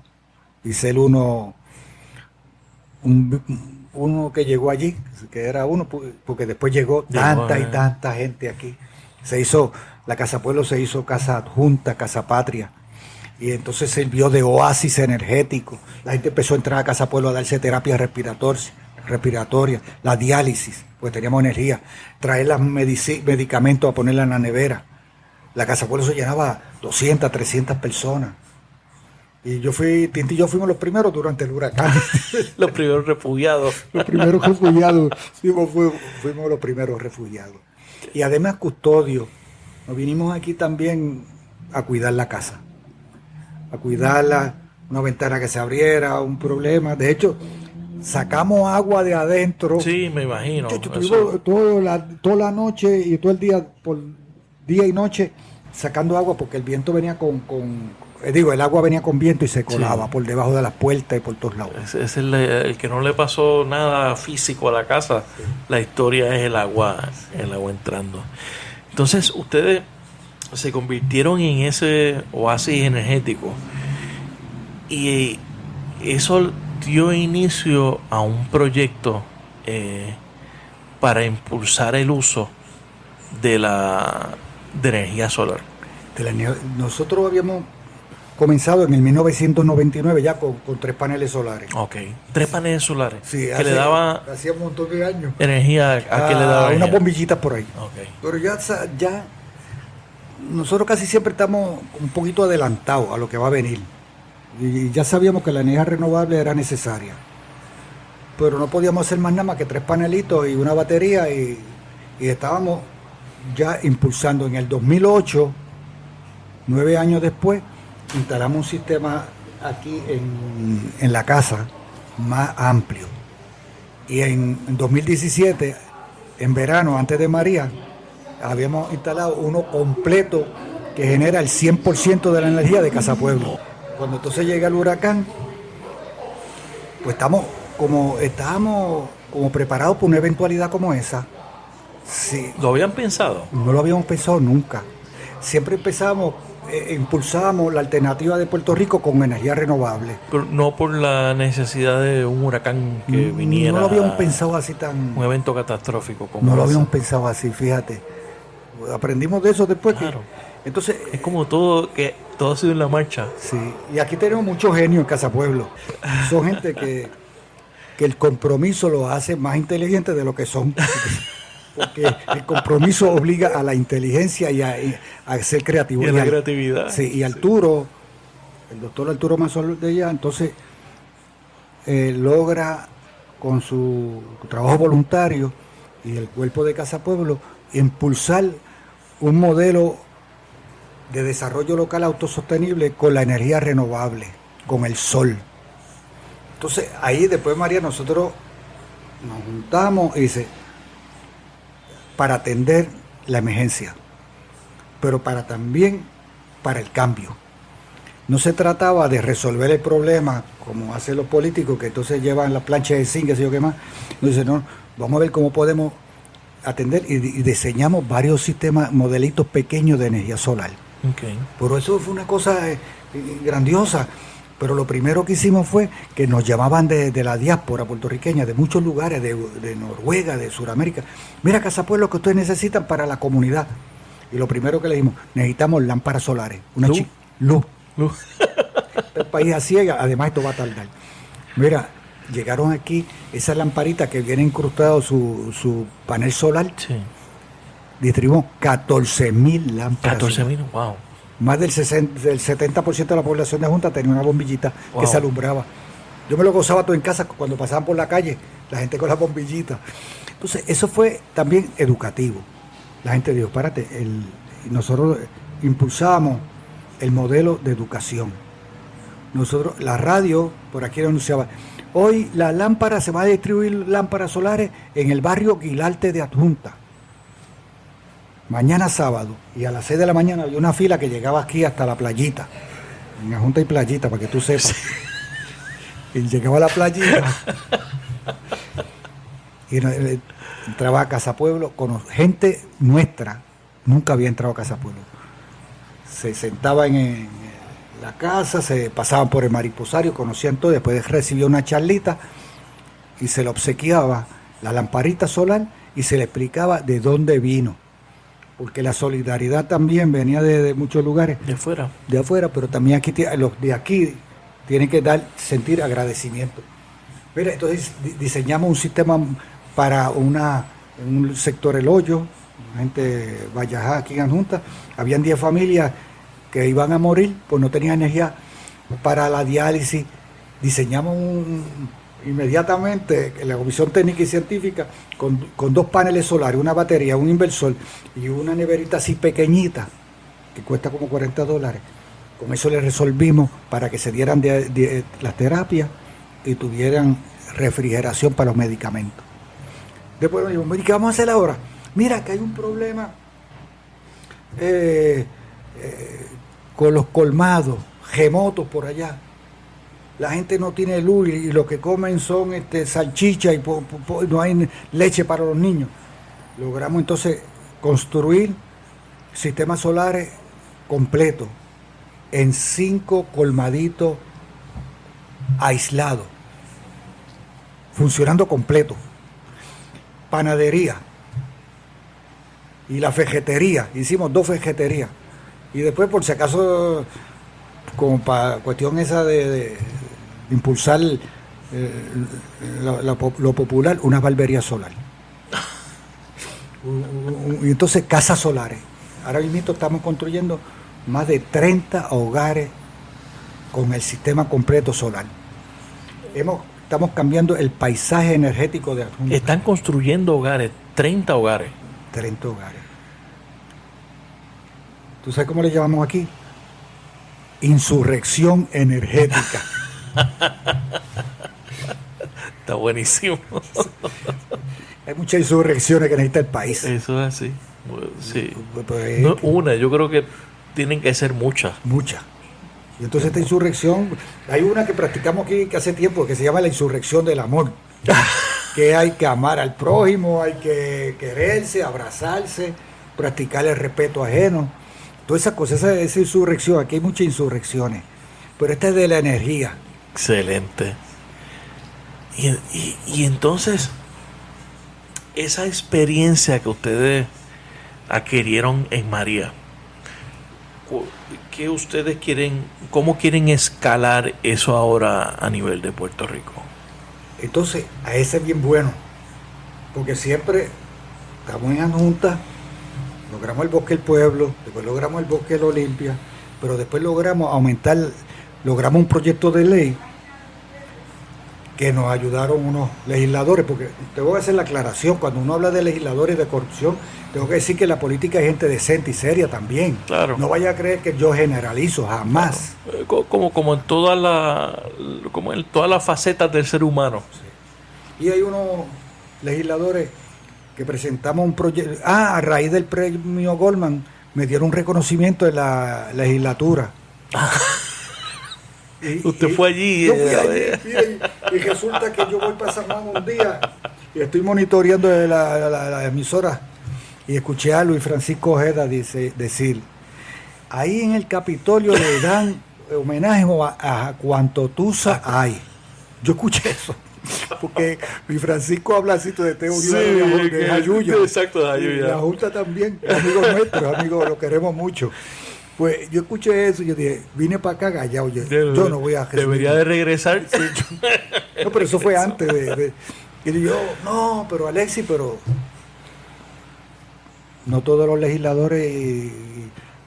y ser uno que llegó allí, que era uno, porque después llegó tanta y tanta gente aquí. La Casa Pueblo se hizo casa adjunta, casa patria, y entonces sirvió de oasis energético. La gente empezó a entrar a Casa Pueblo a darse terapias respiratorias, la diálisis, pues teníamos energía, traer los medicamentos a ponerla en la nevera. La Casa Pueblo se llenaba 200, 300 personas. Y Tinti y yo fuimos los primeros durante el huracán. Los primeros refugiados. Los primeros refugiados. Fuimos los primeros refugiados. Y además custodio. Nos vinimos aquí también a cuidar la casa. A cuidarla, una ventana que se abriera, un problema. De hecho, sacamos agua de adentro. Sí, me imagino. Toda la noche y todo el día, por día y noche, sacando agua porque el viento venía el agua venía con viento y se colaba por debajo de las puertas y por todos lados. Es el que no le pasó nada físico a la casa. Sí. La historia es el agua entrando. Entonces, ustedes se convirtieron en ese oasis energético y eso dio inicio a un proyecto para impulsar el uso de energía solar. Nosotros habíamos comenzado en el 1999 ya con 3 paneles solares. Ok, 3 paneles solares. Sí, que le daba hacía un montón de años. Energía, ¿a qué le daba? Unas bombillitas por ahí. Okay. Pero ya nosotros casi siempre estamos un poquito adelantados a lo que va a venir. Y ya sabíamos que la energía renovable era necesaria. pero no podíamos hacer más nada más que 3 panelitos y una batería y estábamos ya impulsando. En el 2008, 9 años después, instalamos un sistema aquí en la casa más amplio. Y en 2017, en verano, antes de María, habíamos instalado uno completo que genera el 100% de la energía de Casa Pueblo. Cuando entonces llega el huracán, pues estábamos como preparados para una eventualidad como esa. Sí. ¿Lo habían pensado? No lo habíamos pensado nunca. Siempre impulsábamos la alternativa de Puerto Rico con energía renovable. Pero no por la necesidad de un huracán que viniera. No lo habíamos pensado así tan... Un evento catastrófico como No lo ese. habíamos pensado así, fíjate. Aprendimos de eso después. Claro. Entonces, es como todo ha sido en la marcha. Sí, y aquí tenemos muchos genios en Casa Pueblo. Son gente que el compromiso los hace más inteligentes de lo que son. Porque el compromiso obliga a la inteligencia y a ser creativo. Y a la creatividad. Sí, y Arturo, el doctor Arturo Mazol de ella, entonces logra con su trabajo voluntario y el cuerpo de Casa Pueblo impulsar un modelo de desarrollo local autosostenible con la energía renovable, con el sol. Entonces ahí después, María, nosotros nos juntamos y dice, para atender la emergencia, pero también para el cambio. No se trataba de resolver el problema como hacen los políticos, que entonces llevan la plancha de zinc, qué sé yo qué más. Nos dice, no, vamos a ver cómo podemos atender y diseñamos varios sistemas, modelitos pequeños de energía solar. Okay. Pero eso fue una cosa grandiosa. Pero lo primero que hicimos fue que nos llamaban de la diáspora puertorriqueña, de muchos lugares, de Noruega, de Sudamérica. Mira, Casa Pueblo, que ustedes necesitan para la comunidad. Y lo primero que le dijimos, necesitamos lámparas solares. Luz. El país así, además esto va a tardar. Mira, llegaron aquí esas lamparitas que vienen incrustados su panel solar. Sí. Distribuimos 14,000 lámparas. 14,000, wow. Más del 70% de la población de Junta tenía una bombillita que se alumbraba. Yo me lo gozaba todo en casa cuando pasaban por la calle, la gente con las bombillitas. Entonces, eso fue también educativo. La gente dijo, párate, nosotros impulsábamos el modelo de educación. Nosotros, la radio, por aquí anunciaba, hoy la lámpara, se va a distribuir lámparas solares en el barrio Guilarte de Adjunta. Mañana sábado, y a las 6 de la mañana había una fila que llegaba aquí hasta la playita. En Adjunta hay playita, para que tú sepas. Sí. Y llegaba a la playita. Y entraba a Casa Pueblo con gente nuestra. Nunca había entrado a Casa Pueblo. Se sentaban en la casa, se pasaban por el mariposario, conocían todo, después recibía una charlita y se le obsequiaba la lamparita solar y se le explicaba de dónde vino. Porque la solidaridad también venía de muchos lugares. De afuera. De afuera, pero también los de aquí tienen que sentir agradecimiento. Mira, entonces diseñamos un sistema para un sector El Hoyo, gente Vallajá aquí en Adjunta. Habían 10 familias que iban a morir, pues no tenían energía para la diálisis. Diseñamos inmediatamente la Comisión Técnica y Científica con 2 paneles solares, una batería, un inversor y una neverita así pequeñita que cuesta como $40. Con eso le resolvimos para que se dieran las terapias y tuvieran refrigeración para los medicamentos. Después nos dijimos, ¿qué vamos a hacer ahora? Mira que hay un problema con los colmados, remotos por allá. La gente no tiene luz y lo que comen son salchicha y no hay leche para los niños. Logramos entonces construir sistemas solares completos en 5 colmaditos aislados, funcionando completo. Panadería y la vegetería, hicimos 2 vegeterías. Y después, por si acaso, como para cuestión esa de impulsar lo popular, una barbería solar. Y entonces casas solares. Ahora mismo estamos construyendo más de 30 hogares con el sistema completo solar. estamos cambiando el paisaje energético de Adjunta. Están construyendo hogares, 30 hogares. 30 hogares. ¿Tú sabes cómo le llamamos aquí? Insurrección energética. Está buenísimo. Hay muchas insurrecciones que necesita el país. Eso es así. Sí. Pues, No una, yo creo que tienen que ser muchas. Muchas. Y entonces esta insurrección, hay una que practicamos aquí que hace tiempo, que se llama la insurrección del amor. Que hay que amar al prójimo, hay que quererse, abrazarse, practicar el respeto ajeno. Todas esas cosas, esa insurrección, aquí hay muchas insurrecciones, pero esta es de la energía. Excelente. Y entonces, esa experiencia que ustedes adquirieron en María, ¿qué ustedes quieren, cómo quieren escalar eso ahora a nivel de Puerto Rico? Entonces, a ese es bien bueno, porque siempre estamos en Adjunta, logramos el Bosque del Pueblo, después logramos el Bosque de la Olimpia, pero después logramos aumentar, logramos un proyecto de ley que nos ayudaron unos legisladores, porque te voy a hacer la aclaración, cuando uno habla de legisladores de corrupción, tengo que decir que la política es gente decente y seria también. Claro. No vaya a creer que yo generalizo, jamás. Claro. Como en como en todas las facetas del ser humano. Sí. Y hay unos legisladores que presentamos un proyecto. A raíz del premio Goldman me dieron un reconocimiento en la legislatura. Usted fue allí. Yo fui allí, y resulta que yo voy para San Juan un día y estoy monitoreando la emisora y escuché a Luis Francisco Ojeda decir, ahí en el Capitolio le dan homenaje a cuanto tusa hay. Yo escuché eso. Porque Luis Francisco habla así de Teo Uribe, de Jayuya. Exacto, de Jayuya. La Junta también, amigos nuestros, amigos, lo queremos mucho. Pues yo escuché eso y yo dije, vine para acá callado, yo no voy a... Debería de regresar. Sí, no, pero eso fue antes y yo, no, pero Alexis, pero no todos los legisladores...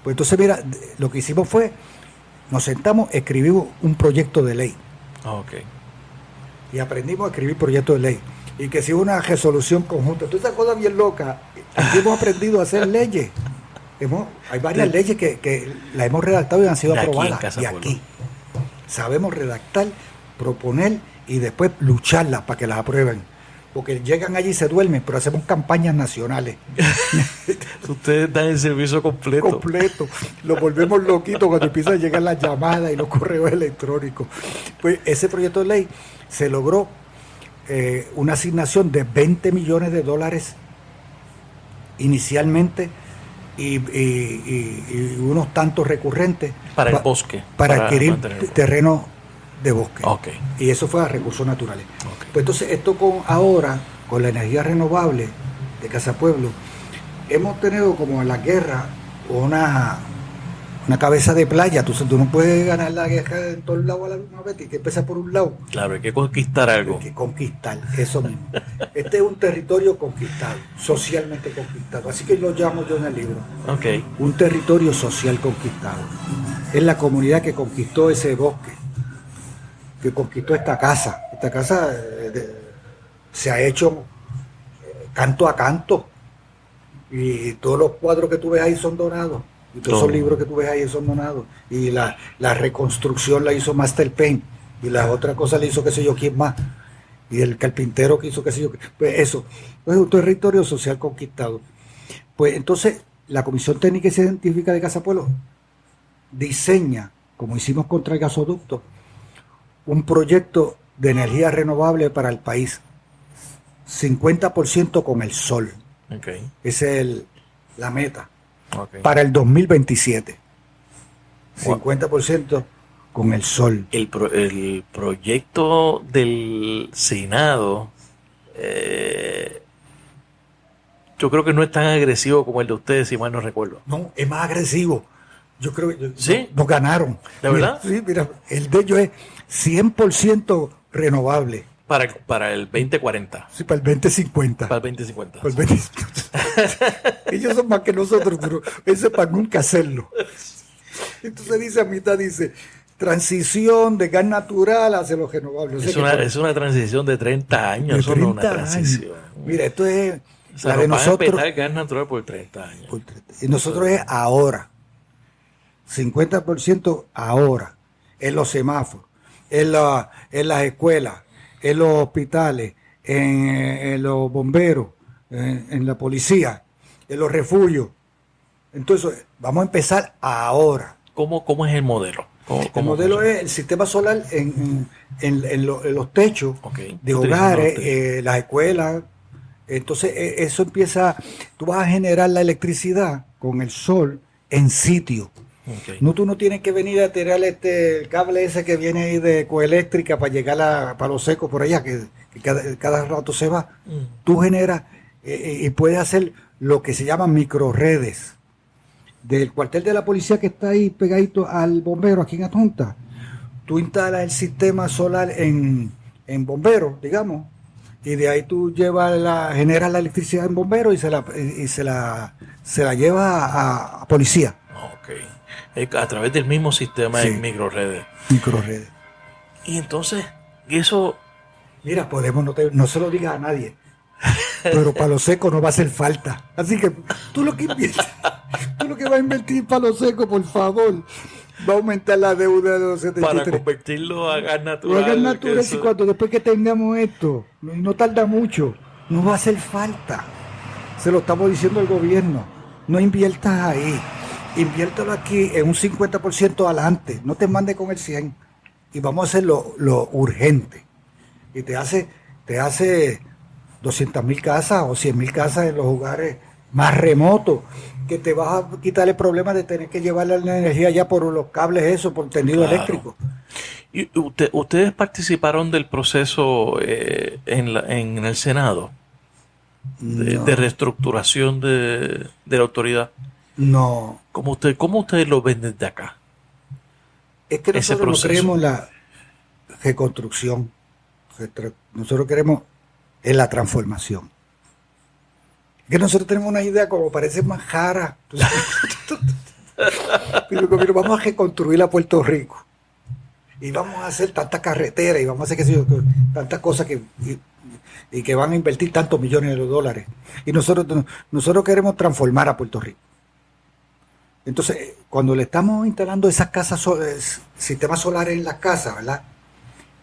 Pues entonces, mira, lo que hicimos fue, nos sentamos, escribimos un proyecto de ley. Okay. Y aprendimos a escribir proyectos de ley. Y que si una resolución conjunta. Todas esas cosas bien locas. Aquí hemos aprendido a hacer leyes. Hay varias leyes que las hemos redactado y han sido aprobadas. Y aquí sabemos redactar, proponer y después lucharlas para que las aprueben. Porque llegan allí y se duermen, pero hacemos campañas nacionales. Ustedes dan el servicio completo. Completo. Lo volvemos loquitos cuando empiezan a llegar las llamadas y los correos electrónicos. Pues ese proyecto de ley se logró una asignación de $20 millones inicialmente y unos tantos recurrentes para el bosque. Para adquirir terreno de bosque. Okay. Y eso fue a recursos naturales. Okay. Pues entonces esto ahora, con la energía renovable de Casa Pueblo, hemos tenido como en la guerra una cabeza de playa. Tú no puedes ganar la guerra en todos lados a la misma vez, tienes que empezar por un lado. Claro, hay que conquistar algo. Hay que conquistar, eso mismo. Este es un territorio conquistado, socialmente conquistado. Así que lo llamo yo en el libro. Okay. Un territorio social conquistado. Es la comunidad que conquistó ese bosque, que conquistó esta casa. Esta casa se ha hecho canto a canto. Y todos los cuadros que tú ves ahí son donados. Y todos esos libros que tú ves ahí son donados. Y la reconstrucción la hizo Master Paint. Y la otra cosa la hizo qué sé yo quién más. Y el carpintero que hizo qué sé yo. Pues eso. Es un territorio social conquistado. Pues entonces la Comisión Técnica y Científica de Casa Pueblo diseña, como hicimos contra el gasoducto, un proyecto de energía renovable para el país. 50% con el sol. Okay. Esa es la meta. Okay. Para el 2027. 50% con el sol. El proyecto del Senado, yo creo que no es tan agresivo como el de ustedes, si mal no recuerdo. No, es más agresivo. Yo creo que ¿sí? nos ganaron. ¿De verdad? Sí, mira, el de ellos es 100% renovable. Para el 2040. Sí, para el 2050. Para el 2050. Para el 2050. Ellos son más que nosotros, pero eso es para nunca hacerlo. Entonces dice a mitad, dice, transición de gas natural hacia los renovables. Es una transición de 30 años, eso no es una transición. Mira, esto es la de nosotros. Van a gas natural por 30 años. Y nosotros es ahora. 50% ahora. En los semáforos, en las escuelas, en los hospitales, en los bomberos, en la policía, en los refugios. Entonces, vamos a empezar ahora. ¿Cómo es el modelo? El modelo es el sistema solar en los techos de hogares, las escuelas. Entonces, eso empieza, tú vas a generar la electricidad con el sol en sitio. No, tú no tienes que venir a tirar el cable ese que viene ahí de Coeléctrica para llegar a Palo Seco por allá, que cada rato se va. Tú generas y puedes hacer lo que se llaman microredes. Del cuartel de la policía que está ahí pegadito al bombero aquí en Adjunta, tú instalas el sistema solar en bombero, digamos, y de ahí tú generas la electricidad en bombero y se la lleva a policía. A través del mismo sistema de microredes. Y entonces, eso... Mira, no se lo digas a nadie, pero Palo Seco no va a hacer falta. Así que tú lo que vas a invertir en Palo Seco, por favor, va a aumentar la deuda de los 73. Para convertirlo a gas natural. A gas natural, y después que tengamos esto, no tarda mucho, no va a hacer falta. Se lo estamos diciendo al gobierno. No inviertas ahí. Inviértelo aquí en un 50% adelante. No te mandes con el 100%. Y vamos a hacer lo urgente. Y te hace 200,000 casas o 100,000 casas en los lugares más remotos, que te vas a quitar el problema de tener que llevar la energía ya por los cables, por tendido eléctrico. ¿Y ustedes participaron del proceso en el Senado de reestructuración de la autoridad? No. ¿Cómo ustedes lo ven desde acá? Es que nosotros no creemos en la reconstrucción. Nosotros queremos en la transformación. Es que nosotros tenemos una idea como parece más jara. Pero vamos a reconstruir a Puerto Rico. Y vamos a hacer tantas carreteras y vamos a hacer tantas cosas y que van a invertir tantos millones de dólares. Y nosotros queremos transformar a Puerto Rico. Entonces, cuando le estamos instalando esas casas, sistemas solares en las casas, ¿verdad?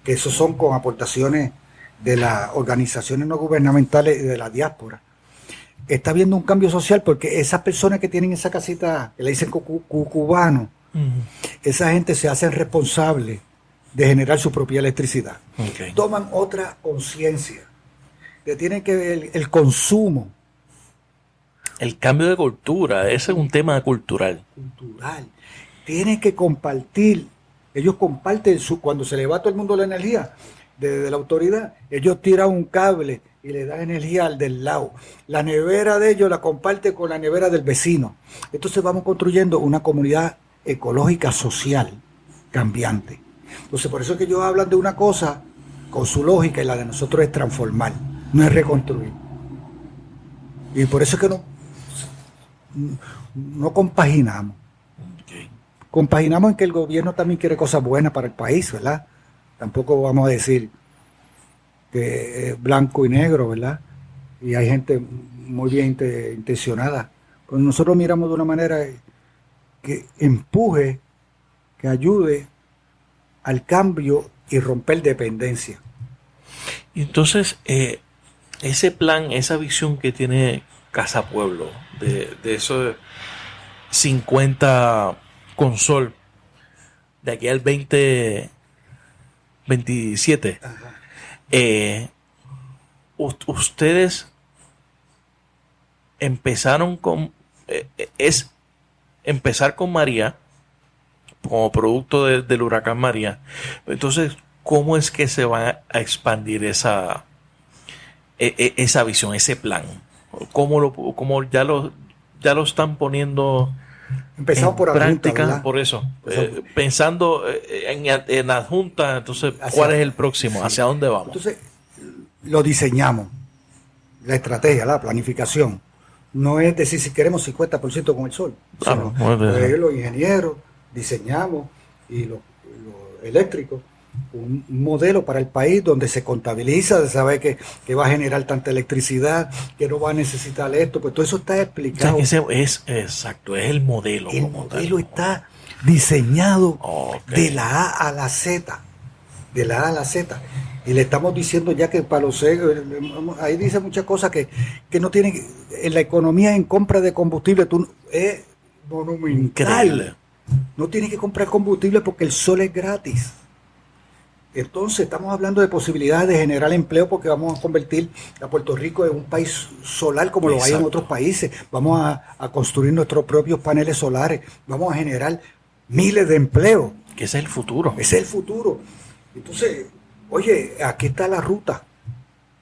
Que esos son con aportaciones de las organizaciones no gubernamentales y de la diáspora, está habiendo un cambio social porque esas personas que tienen esa casita, que le dicen cubano, esa gente se hacen responsable de generar su propia electricidad. Toman otra conciencia, que tienen que ver el consumo. El cambio de cultura, ese es un tema cultural. Tienen que compartir. Ellos comparten cuando se le va a todo el mundo la energía de la autoridad, ellos tiran un cable y le dan energía al del lado. La nevera de ellos la comparte con la nevera del vecino. Entonces vamos construyendo una comunidad ecológica social cambiante. Entonces por eso es que ellos hablan de una cosa con su lógica y la de nosotros es transformar, no es reconstruir. Y por eso es que no compaginamos. Compaginamos en que el gobierno también quiere cosas buenas para el país, ¿verdad? Tampoco vamos a decir que es blanco y negro, ¿verdad? Y hay gente muy bien intencionada. Pero nosotros miramos de una manera que empuje, que ayude al cambio y romper dependencia. Y entonces, ese plan, esa visión que tiene Casa Pueblo, de esos 50 con sol, de aquí al 2027, ustedes empezaron empezar con María como producto del huracán María. Entonces, ¿cómo es que se va a expandir esa visión, ese plan? ¿Cómo ya lo están poniendo empezamos por práctica? Adjunta, por eso, pensando en Adjunta, entonces, ¿cuál es el próximo? ¿Hacia dónde vamos? Entonces, lo diseñamos. La estrategia, la planificación. No es decir si queremos 50% con el sol. Los ingenieros diseñamos y lo eléctrico, un modelo para el país donde se contabiliza, se sabe que va a generar tanta electricidad, que no va a necesitar esto, pues todo eso está explicado. O sea, que exacto, es el modelo. El modelo está diseñado okay, de la A a la Z, de la A a la Z. Y le estamos diciendo ya que para los ahí dice muchas cosas que no tienen, en la economía en compra de combustible es monumental. increíble. No tienes que comprar combustible porque el sol es gratis. Entonces estamos hablando de posibilidades de generar empleo porque vamos a convertir a Puerto Rico en un país solar como lo hay en otros países. Vamos a construir nuestros propios paneles solares. Vamos a generar miles de empleos. Que ese es el futuro. Ese es el futuro. Entonces, oye, aquí está la ruta.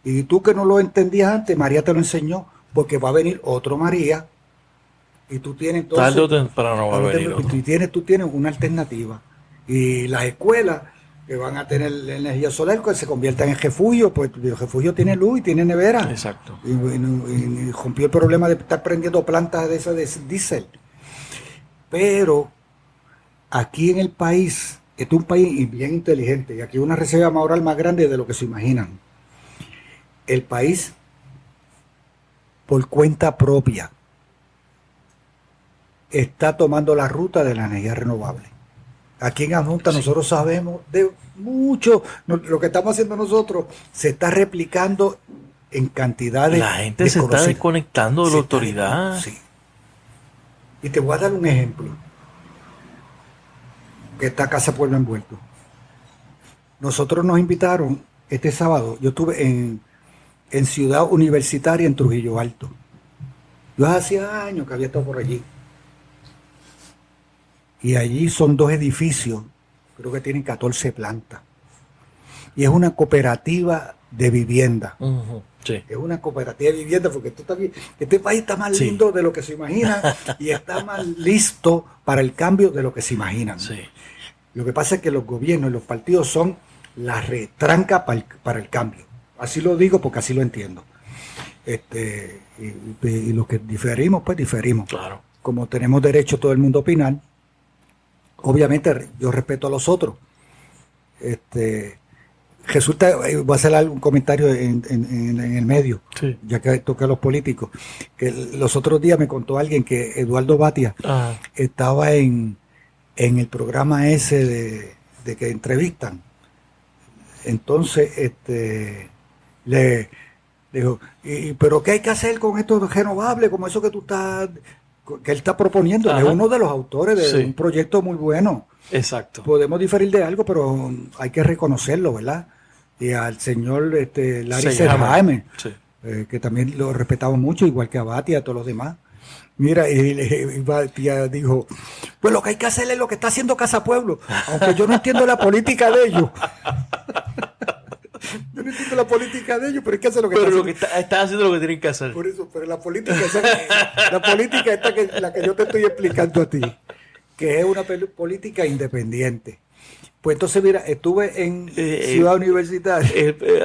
Y tú que no lo entendías antes, María te lo enseñó, porque va a venir otro María. Y tú tienes entonces... Tarde o temprano va a venir otro. Tú tienes una alternativa. Y las escuelas que van a tener energía solar, que se conviertan en refugio, pues el refugio tiene luz y tiene nevera. Exacto. Y rompió el problema de estar prendiendo plantas de esas de diésel. Pero aquí en el país, este es un país bien inteligente, y aquí hay una reserva moral más grande de lo que se imaginan. El país, por cuenta propia, está tomando la ruta de la energía renovable. Aquí en Adjunta nosotros sabemos de mucho, lo que estamos haciendo nosotros se está replicando en cantidades. La gente se está desconectando de la autoridad. Sí. Y te voy a dar un ejemplo, que está Casa Pueblo envuelto. Nosotros nos invitaron este sábado, yo estuve en Ciudad Universitaria en Trujillo Alto. Yo hacía años que había estado por allí. Y allí son 2 edificios, creo que tienen 14 plantas. Y es una cooperativa de vivienda. Sí. Es una cooperativa de vivienda porque esto está bien. Este país está más lindo de lo que se imagina y está más listo para el cambio de lo que se imaginan. Sí. Lo que pasa es que los gobiernos y los partidos son la retranca para el cambio. Así lo digo porque así lo entiendo. Y los que diferimos, pues diferimos. Claro. Como tenemos derecho todo el mundo a opinar, obviamente yo respeto a los otros. Resulta, voy a hacer algún comentario en el medio, sí, ya que toca a los políticos, que los otros días me contó alguien que Eduardo Batia estaba en el programa ese de que entrevistan. Entonces le dijo, pero ¿qué hay que hacer con esto renovable, como eso que él está proponiendo? Él es uno de los autores de un proyecto muy bueno. Exacto. Podemos diferir de algo, pero hay que reconocerlo, ¿verdad? Y al señor Larry Jaime, sí, que también lo respetamos mucho, igual que a Batia y a todos los demás. Mira, y Batia dijo, pues lo que hay que hacer es lo que está haciendo Casa Pueblo, aunque yo no entiendo la política de ellos. Yo no entiendo la política de ellos, pero es que hace lo que está haciendo lo que tienen que hacer. Por eso, pero la política esta la que yo te estoy explicando a ti, que es una política independiente. Pues entonces, mira, estuve en Ciudad Universitaria.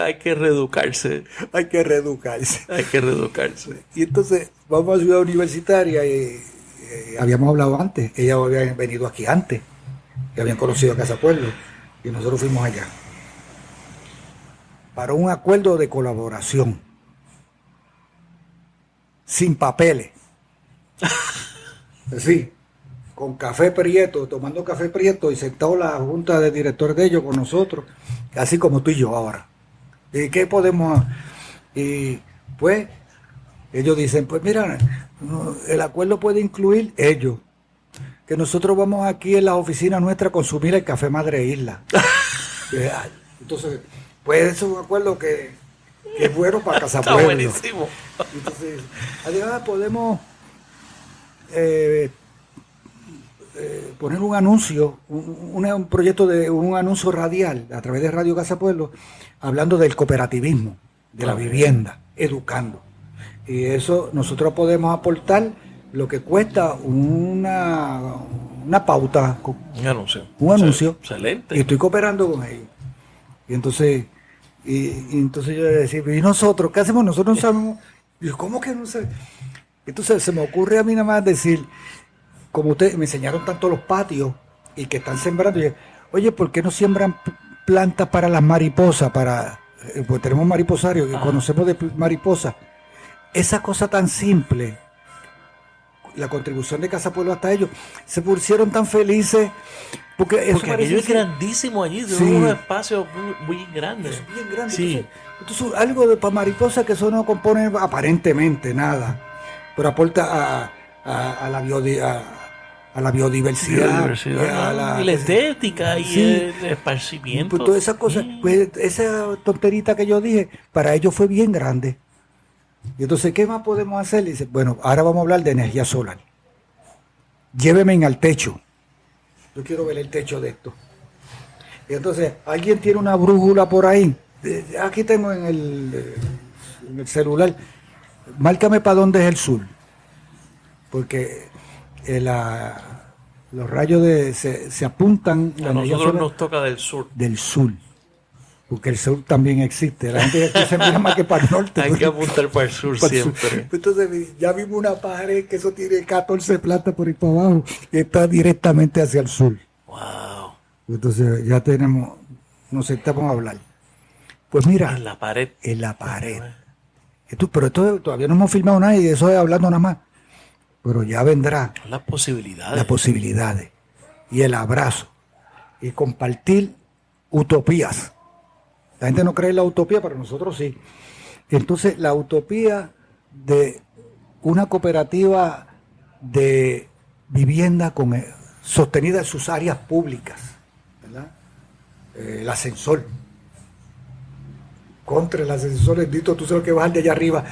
Hay que reeducarse. Hay que reeducarse. Hay que reeducarse. Y entonces vamos a Ciudad Universitaria y habíamos hablado antes. Ellas habían venido aquí antes, que habían conocido a Casa Pueblo, y nosotros fuimos allá para un acuerdo de colaboración sin papeles. Sí, con café prieto, tomando café prieto y sentado la junta de directores de ellos con nosotros, así como tú y yo ahora. ¿Y qué podemos? Y pues ellos dicen, pues mira, el acuerdo puede incluir ellos, que nosotros vamos aquí en la oficina nuestra a consumir el café Madre Isla. Entonces, pues eso es un acuerdo que es bueno para Casa Pueblo. Está buenísimo. Entonces, además podemos poner un anuncio, un proyecto de un anuncio radial a través de Radio Casa Pueblo, hablando del cooperativismo, de la vivienda, educando. Y eso nosotros podemos aportar lo que cuesta una pauta. Un anuncio. Un anuncio. Excelente. Y estoy cooperando con ellos. Y entonces, entonces yo le decía, ¿y nosotros qué hacemos? Nosotros no sabemos. Y yo, ¿cómo que no sabemos? Entonces se me ocurre a mí nada más decir, como ustedes me enseñaron tanto los patios y que están sembrando, y dije, oye, ¿por qué no siembran plantas para las mariposas? Pues tenemos mariposarios y conocemos de mariposas. Esa cosa tan simple, la contribución de Casa Pueblo hasta ellos, se pusieron tan felices. Porque aquello es grandísimo allí, de unos espacios muy grandes. Es bien grande. Sí. Entonces, algo de para mariposa que eso no compone aparentemente nada, pero aporta a la biodiversidad, y la estética y el esparcimiento. Pues todas esas cosas, pues, esa tonterita que yo dije, para ellos fue bien grande. Y entonces, ¿qué más podemos hacer? Y dice, bueno, ahora vamos a hablar de energía solar. Lléveme al techo. Yo quiero ver el techo de esto. Y entonces, ¿alguien tiene una brújula por ahí? Aquí tengo en el celular. Márcame para dónde es el sur. Porque los rayos se apuntan. A nosotros nos toca del sur. Del sur. Porque el sur también existe. La gente aquí se mira más que para el norte. Hay que apuntar para el sur siempre. Entonces ya vimos una pared que eso tiene 14 plantas por ahí para abajo y está directamente hacia el sur. Wow. Entonces ya nos sentamos a hablar. Pues mira. En la pared. En la pared. Pero esto todavía no hemos filmado nada y eso es hablando nada más. Pero ya vendrá. Las posibilidades. Las posibilidades. Y el abrazo. Y compartir utopías. La gente no cree en la utopía, pero nosotros sí. Entonces, la utopía de una cooperativa de vivienda sostenida en sus áreas públicas, ¿verdad? El ascensor. Contra el ascensor, bendito, tú sabes que bajar de allá arriba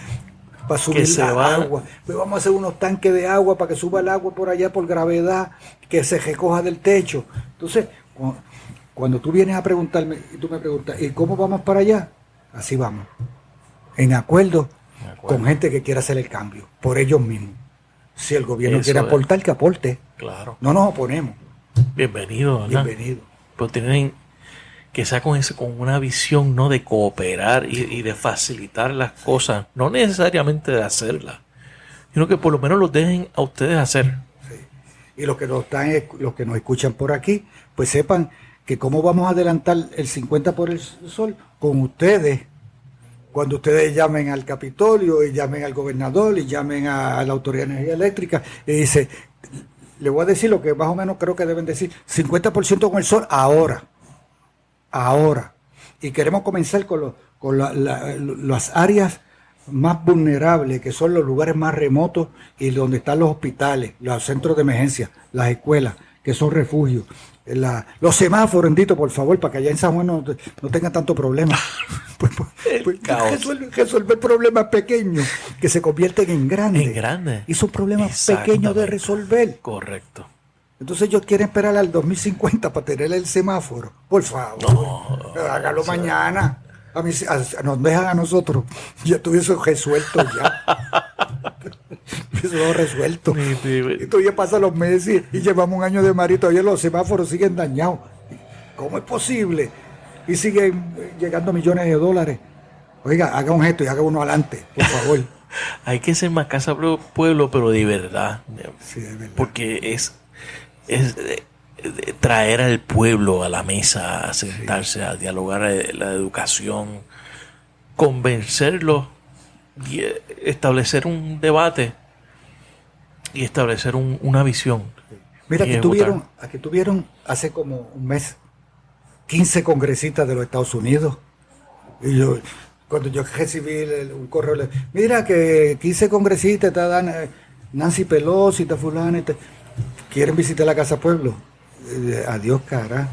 para subir agua. Pues vamos a hacer unos tanques de agua para que suba el agua por allá por gravedad, que se recoja del techo. Entonces, cuando tú vienes a preguntarme y tú me preguntas, ¿y cómo vamos para allá? Así vamos. En acuerdo con gente que quiera hacer el cambio, por ellos mismos. Si el gobierno quiere aportar, que aporte. Claro. No nos oponemos. Bienvenido, ¿verdad? Bienvenido. Pero tienen que sea con una visión, ¿no?, de cooperar y de facilitar las cosas, no necesariamente de hacerlas, sino que por lo menos los dejen a ustedes hacer. Sí. Y los que nos escuchan por aquí, pues sepan que cómo vamos a adelantar el 50 por el sol con ustedes, cuando ustedes llamen al Capitolio y llamen al gobernador y llamen a la Autoridad de Energía Eléctrica y dice, le voy a decir lo que más o menos creo que deben decir, 50% con el sol ahora. Y queremos comenzar con las áreas más vulnerables, que son los lugares más remotos y donde están los hospitales, los centros de emergencia, las escuelas, que son refugios. Los semáforos, bendito, por favor, para que allá en San Juan no tengan tanto problema. pues resolver problemas pequeños que se convierten en grandes. Y son problemas pequeños de resolver. Correcto. Entonces ellos quieren esperar al 2050 para tener el semáforo. Por favor, hágalo mañana. Nos dejan a nosotros. Ya tuviese resuelto ya. Eso resuelto. Y todavía pasan los meses y llevamos un año de mar y todavía los semáforos siguen dañados. ¿Cómo es posible? Y siguen llegando millones de dólares. Oiga, haga un gesto y haga uno adelante, por favor. Hay que ser más Casa Pueblo, pero de verdad. Sí, de verdad. Porque es traer al pueblo a la mesa, a sentarse, a dialogar la educación, convencerlos y establecer un debate y establecer una visión. Mira, aquí tuvieron hace como un mes 15 congresistas de los Estados Unidos. Y cuando yo recibí un correo, mira que 15 congresistas, está Nancy Pelosi, está fulana, quieren visitar la Casa Pueblo. Adiós, cara.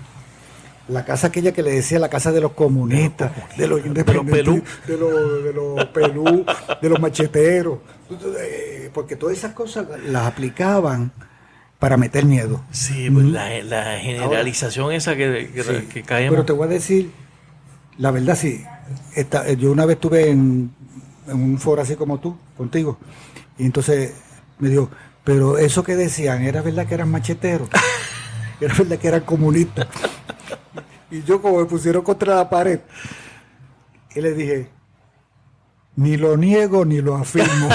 La casa aquella que le decía la casa de los comunistas, de los independientes, de los pelú, de los macheteros. Porque todas esas cosas las aplicaban para meter miedo. Sí, pues la generalización ahora, esa que cae. Pero te voy a decir, la verdad sí. Yo una vez estuve en un foro así como tú, contigo, y entonces me dijo, pero eso que decían, ¿era verdad que eran macheteros? ¿Era verdad que eran comunistas? Y yo, como me pusieron contra la pared, y le dije, ni lo niego ni lo afirmo.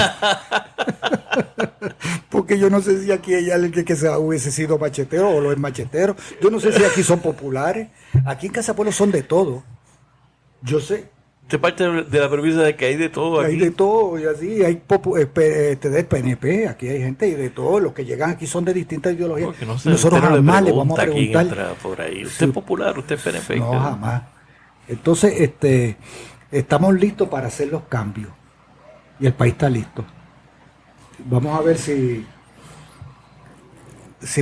Porque porque yo no sé si aquí hay alguien que hubiese sido machetero o lo es machetero. Yo no sé si aquí son populares. Aquí en Casa Pueblo son de todo. Yo sé. Usted parte de la premisa de que hay de todo aquí. Hay de todo, y así, hay del PNP, aquí hay gente y de todo, los que llegan aquí son de distintas ideologías. No sé, nosotros jamás le vamos a preguntar. Por ahí. ¿Usted es popular? ¿Usted es PNP? No, jamás. Entonces, estamos listos para hacer los cambios y el país está listo. Vamos a ver si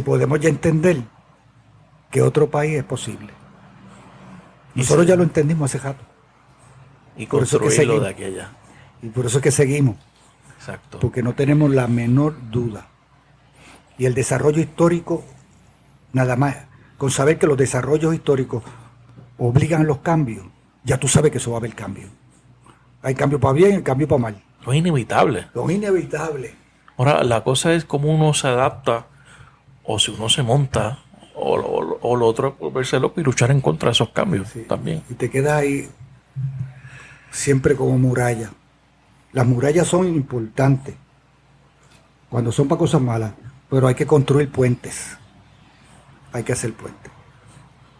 podemos ya entender que otro país es posible. Nosotros ya lo entendimos hace rato. Y construirlo de aquí a allá. Y por eso es que seguimos. Exacto. Porque no tenemos la menor duda. Y el desarrollo histórico, nada más, con saber que los desarrollos históricos obligan a los cambios, ya tú sabes que eso va a haber cambio. Hay cambio para bien y cambio para mal. Lo es inevitable. Lo inevitable. Ahora, la cosa es cómo uno se adapta, o si uno se monta, o lo otro es volverse loco y luchar en contra de esos cambios también. Y te quedas ahí siempre como muralla. Las murallas son importantes cuando son para cosas malas, pero hay que construir puentes. Hay que hacer puentes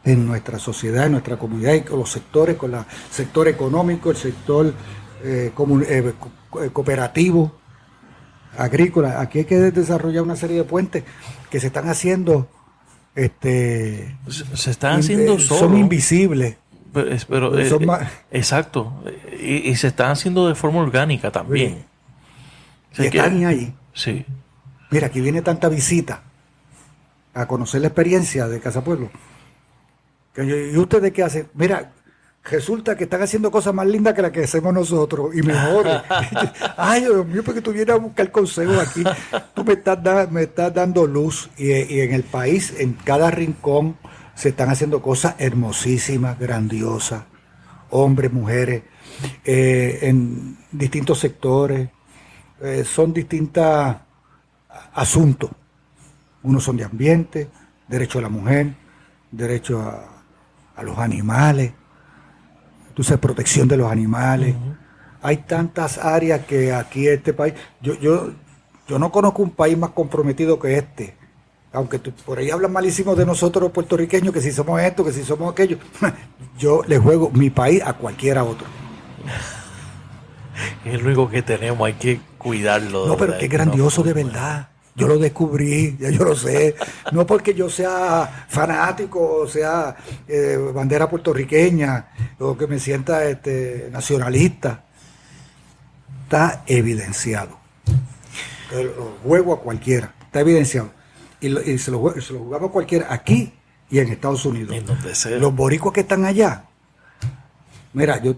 en nuestra sociedad, en nuestra comunidad, y con los sectores, con el sector económico, el sector cooperativo, agrícola. Aquí hay que desarrollar una serie de puentes que se están haciendo. Se están haciendo solos. Son invisibles. Exacto. Y se están haciendo de forma orgánica también. Sí. Y están ahí. Sí. Mira, aquí viene tanta visita a conocer la experiencia de Casa Pueblo. ¿Y ustedes qué hacen? Mira, resulta que están haciendo cosas más lindas que las que hacemos nosotros y mejores. Ay, Dios mío, porque tú vienes a buscar consejos aquí. Tú me estás dando luz y en el país, en cada rincón, se están haciendo cosas hermosísimas, grandiosas, hombres, mujeres, en distintos sectores, son distintos asuntos. Unos son de ambiente, derecho a la mujer, derecho a los animales, entonces protección de los animales. Uh-huh. Hay tantas áreas que aquí este país, yo no conozco un país más comprometido que este. Aunque por ahí hablan malísimo de nosotros los puertorriqueños, que si somos esto, que si somos aquello, yo le juego mi país a cualquiera otro. Es lo único que tenemos, hay que cuidarlo. No, pero qué grandioso de verdad. Yo lo descubrí, ya yo lo sé. No porque yo sea fanático, o sea bandera puertorriqueña, o que me sienta nacionalista. Está evidenciado. Lo juego a cualquiera, está evidenciado. Y se lo jugamos a cualquiera aquí y en Estados Unidos. En donde sea. Los boricuas que están allá. Mira, yo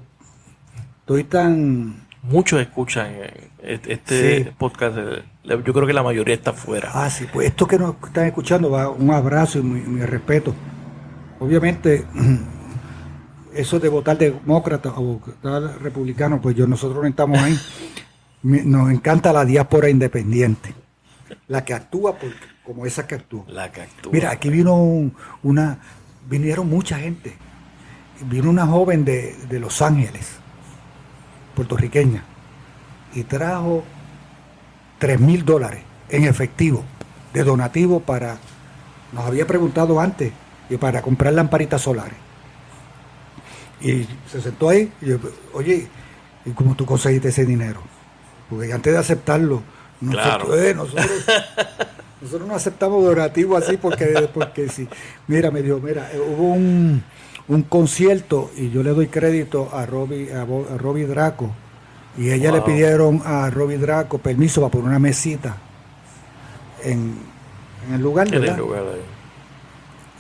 estoy tan... Muchos escuchan este podcast. Yo creo que la mayoría está afuera. Ah, sí, pues estos que nos están escuchando, un abrazo y mi respeto. Obviamente, eso de votar demócrata o votar republicano, pues nosotros no estamos ahí. Nos encanta la diáspora independiente. La que actúa como esa que actúa. La que actúa. Mira, aquí vinieron mucha gente. Vino una joven de Los Ángeles, puertorriqueña, y trajo $3,000 en efectivo de donativo nos había preguntado antes, y para comprar lamparitas solares. Y se sentó ahí y yo, oye, ¿y cómo tú conseguiste ese dinero? Porque antes de aceptarlo, nosotros no aceptamos donativo así porque sí. Mira, hubo un concierto y yo le doy crédito a Robbie Draco, y ella le pidieron a Robbie Draco permiso para poner una mesita en el lugar, ¿verdad? En el lugar ahí.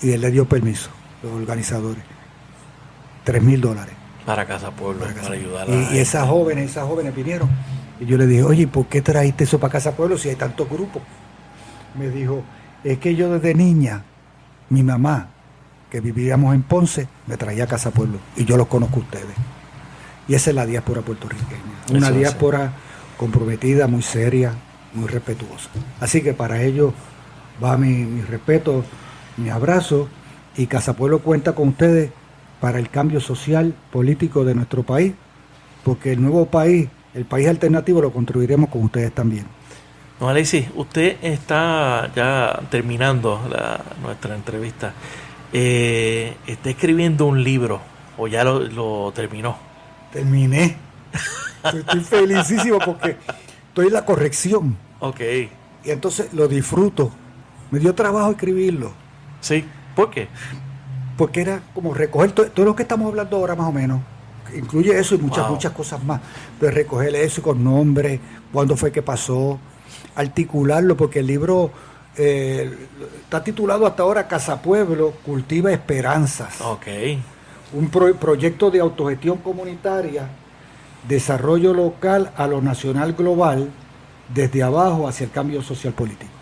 Y él le dio permiso, los organizadores. $3,000 para Casa Pueblo, para ayudar y esas jóvenes vinieron. Y yo le dije, oye, ¿por qué trajiste eso para Casa Pueblo si hay tantos grupos? Me dijo, es que yo desde niña, mi mamá, que vivíamos en Ponce, me traía a Casa Pueblo, y yo los conozco a ustedes. Y esa es la diáspora puertorriqueña, una diáspora comprometida, muy seria, muy respetuosa. Así que para ellos va mi respeto, mi abrazo, y Casa Pueblo cuenta con ustedes para el cambio social, político de nuestro país, porque el nuevo país, el país alternativo, lo construiremos con ustedes también. No, Alexis, usted está ya terminando nuestra entrevista. Está escribiendo un libro, o ya lo terminó. Terminé. Estoy felicísimo porque estoy en la corrección. Ok. Y entonces lo disfruto. Me dio trabajo escribirlo. Sí, ¿por qué? Porque era como recoger todo lo que estamos hablando ahora más o menos. Incluye eso y muchas cosas más. Pero recoger eso con nombre, cuándo fue que pasó, articularlo, porque el libro está titulado hasta ahora Casa Pueblo, Cultiva Esperanzas. Ok. Un proyecto de autogestión comunitaria, desarrollo local a lo nacional global, desde abajo hacia el cambio social político.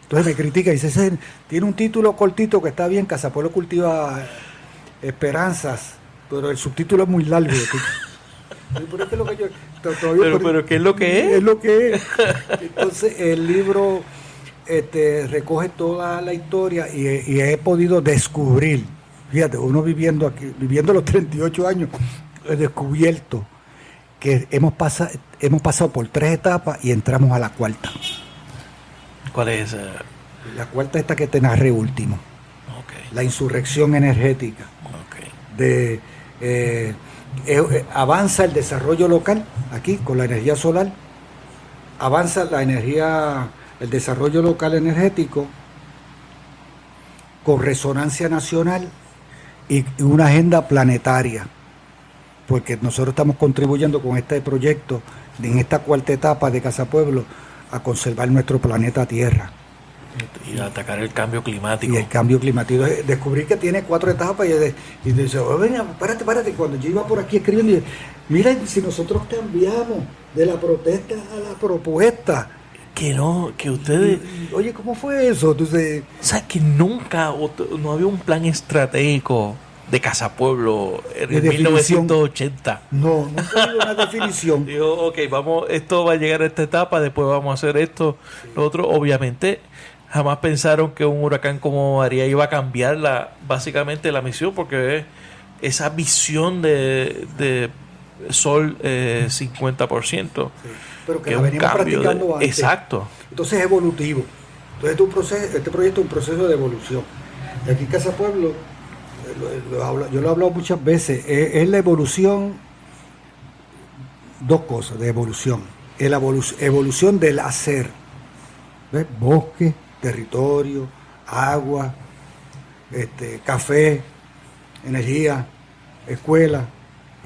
Entonces me critica y dice, tiene un título cortito que está bien, Casa Pueblo Cultiva Esperanzas, pero el subtítulo es muy largo. Pero ¿qué es lo que yo pero ¿qué es lo que es? Es lo que es. Entonces el libro recoge toda la historia y he podido descubrir, fíjate, uno viviendo aquí, viviendo los 38 años, he descubierto que hemos pasado por 3 etapas y entramos a la cuarta. ¿Cuál es? La cuarta esta que te narré último. Okay. La insurrección energética. Okay. Avanza el desarrollo local aquí con la energía solar. Avanza el desarrollo local energético con resonancia nacional y una agenda planetaria. Porque nosotros estamos contribuyendo con este proyecto, en esta cuarta etapa de Casa Pueblo, a conservar nuestro planeta Tierra. Y a atacar el cambio climático. Y el cambio climático. Descubrí que tiene 4 etapas y dice, venga, párate. Cuando yo iba por aquí escribiendo, dije, miren, si nosotros cambiamos de la protesta a la propuesta. Que ustedes... Oye, ¿cómo fue eso? Entonces, o sea, que nunca no había un plan estratégico de Casa Pueblo en 1980. No, nunca había una definición. Digo, ok, esto va a llegar a esta etapa, después vamos a hacer esto, lo otro. Obviamente, jamás pensaron que un huracán como María iba a cambiar básicamente la misión, porque esa visión de sol 50%. Sí, pero que la veníamos practicando antes. Exacto. Entonces es evolutivo. Entonces este proyecto es un proceso de evolución. Y aquí en Casa Pueblo, yo lo he hablado muchas veces, es la evolución, 2 cosas de evolución. Es la evolución del hacer. ¿Ves? Bosque, territorio, agua, café, energía, escuela,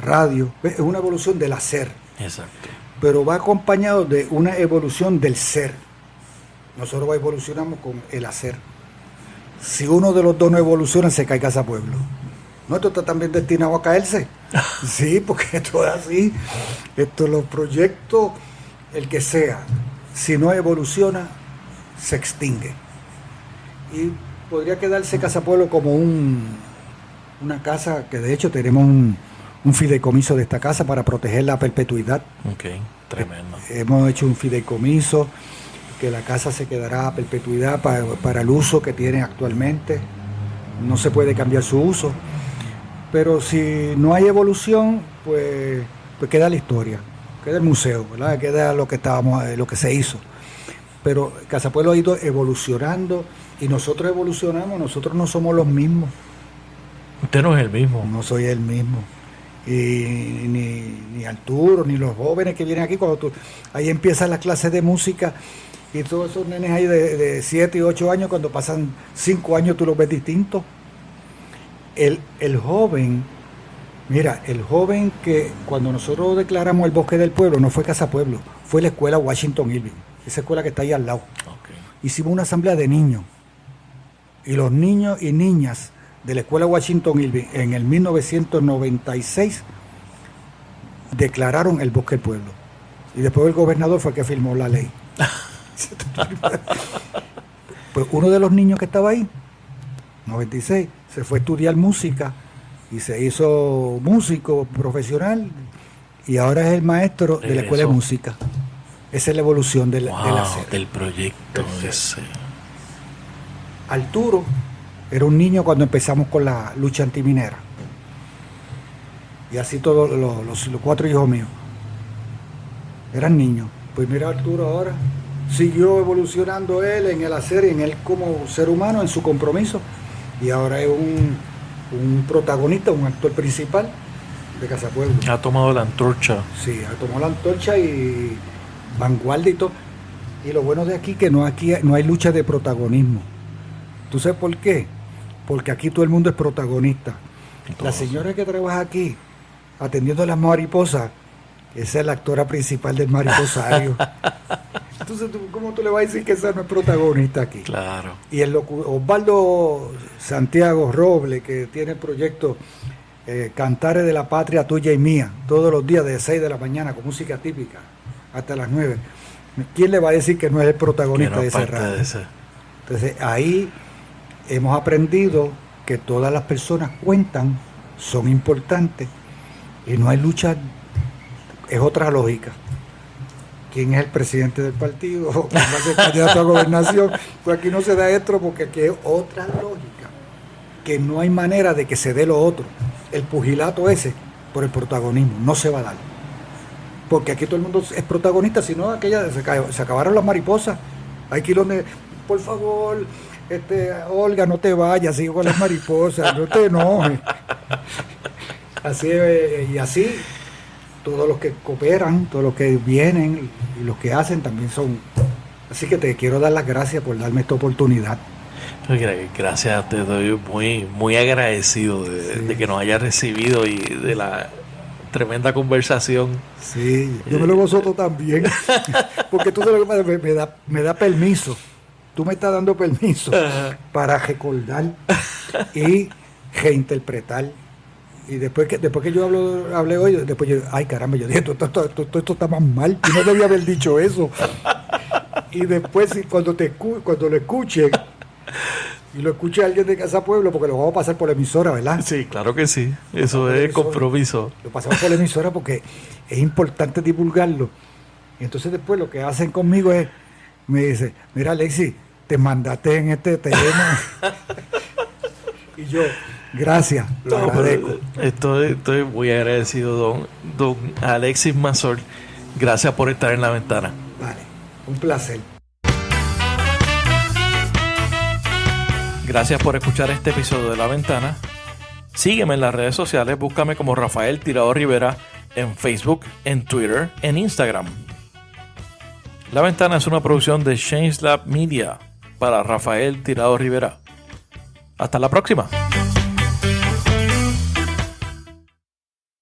radio. ¿Ves? Es una evolución del hacer. Exacto. Pero va acompañado de una evolución del ser. Nosotros evolucionamos con el hacer. Si uno de los dos no evoluciona, se cae Casa Pueblo. No, esto está también destinado a caerse. Sí, porque esto es así. Los proyectos, el que sea, si no evoluciona, se extingue. Y podría quedarse Casa Pueblo como una casa que de hecho tenemos un fideicomiso de esta casa para proteger la perpetuidad. Ok, tremendo. Hemos hecho un fideicomiso que la casa se quedará a perpetuidad para el uso que tiene actualmente. No se puede cambiar su uso. Pero si no hay evolución, pues queda la historia, queda el museo, ¿verdad? Queda lo que se hizo. Pero Casa Pueblo ha ido evolucionando y nosotros evolucionamos, nosotros no somos los mismos. Usted no es el mismo. No soy el mismo. Y ni Arturo, ni los jóvenes que vienen aquí, ahí empiezan las clases de música y todos esos nenes ahí de 7 y 8 años, cuando pasan 5 años tú los ves distintos. El joven, mira, el joven que cuando nosotros declaramos el Bosque del Pueblo, no fue Casa Pueblo, fue la escuela Washington Irving, esa escuela que está ahí al lado. Okay. Hicimos una asamblea de niños y los niños y niñas de la escuela Washington Irving en el 1996 declararon el Bosque del Pueblo y después el gobernador fue el que firmó la ley. Pues uno de los niños que estaba ahí, 96, se fue a estudiar música y se hizo músico profesional y ahora es el maestro de la escuela de música. Esa es la evolución del hacer. Del proyecto ese. Arturo era un niño cuando empezamos con la lucha antiminera. Y así todos los 4 hijos míos eran niños. Pues mira Arturo ahora, siguió evolucionando él en el hacer, en él como ser humano, en su compromiso, y ahora es un protagonista, un actor principal de Casapueblo. Ha tomado la antorcha. Sí, ha tomado la antorcha y vanguardia y todo. Y lo bueno de aquí que no hay lucha de protagonismo. ¿Tú sabes por qué? Porque aquí todo el mundo es protagonista. La señora que trabaja aquí, atendiendo a las mariposas, esa es la actora principal del mariposario. Entonces, ¿cómo tú le vas a decir que esa no es protagonista aquí? Claro. Y Osvaldo Santiago Roble, que tiene el proyecto Cantares de la Patria Tuya y Mía, todos los días de 6 de la mañana, con música típica, hasta las 9. ¿Quién le va a decir que no es el protagonista de ese radio? Entonces, ahí hemos aprendido que todas las personas cuentan, son importantes, y no hay lucha, es otra lógica. ¿Quién es el presidente del partido? ¿Quién va a ser candidato a gobernación? Pues aquí no se da esto porque aquí es otra lógica, que no hay manera de que se dé lo otro. El pugilato ese por el protagonismo no se va a dar. Porque aquí todo el mundo es protagonista, si no, se acabaron las mariposas. Hay que ir donde, por favor, Olga, no te vayas, sigo con las mariposas, no te enojes. Así y así, todos los que cooperan, todos los que vienen y los que hacen también son. Así que te quiero dar las gracias por darme esta oportunidad. Gracias, te doy muy, muy agradecido de que nos hayas recibido y de la tremenda conversación. Sí, yo me lo gozo también, porque tú me da permiso, tú me estás dando permiso para recordar y reinterpretar. Y después que yo hablé hoy, después yo, ay caramba, yo dije, esto está más mal, yo no debía haber dicho eso. Y después cuando lo escuchen, y lo escuche alguien de Casapueblo, porque lo vamos a pasar por la emisora, ¿verdad? Sí, claro que sí. Eso es compromiso. Lo pasamos por la emisora porque es importante divulgarlo. Y entonces después lo que hacen conmigo es, me dice, mira Alexis, te mandaste en este tema. Y yo, gracias, lo agradezco. Estoy muy agradecido, don Alexis Mazor. Gracias por estar en La Ventana. Vale, un placer. Gracias por escuchar este episodio de La Ventana. Sígueme en las redes sociales, búscame como Rafael Tirado Rivera en Facebook, en Twitter, en Instagram. La Ventana es una producción de Change Lab Media para Rafael Tirado Rivera. Hasta la próxima.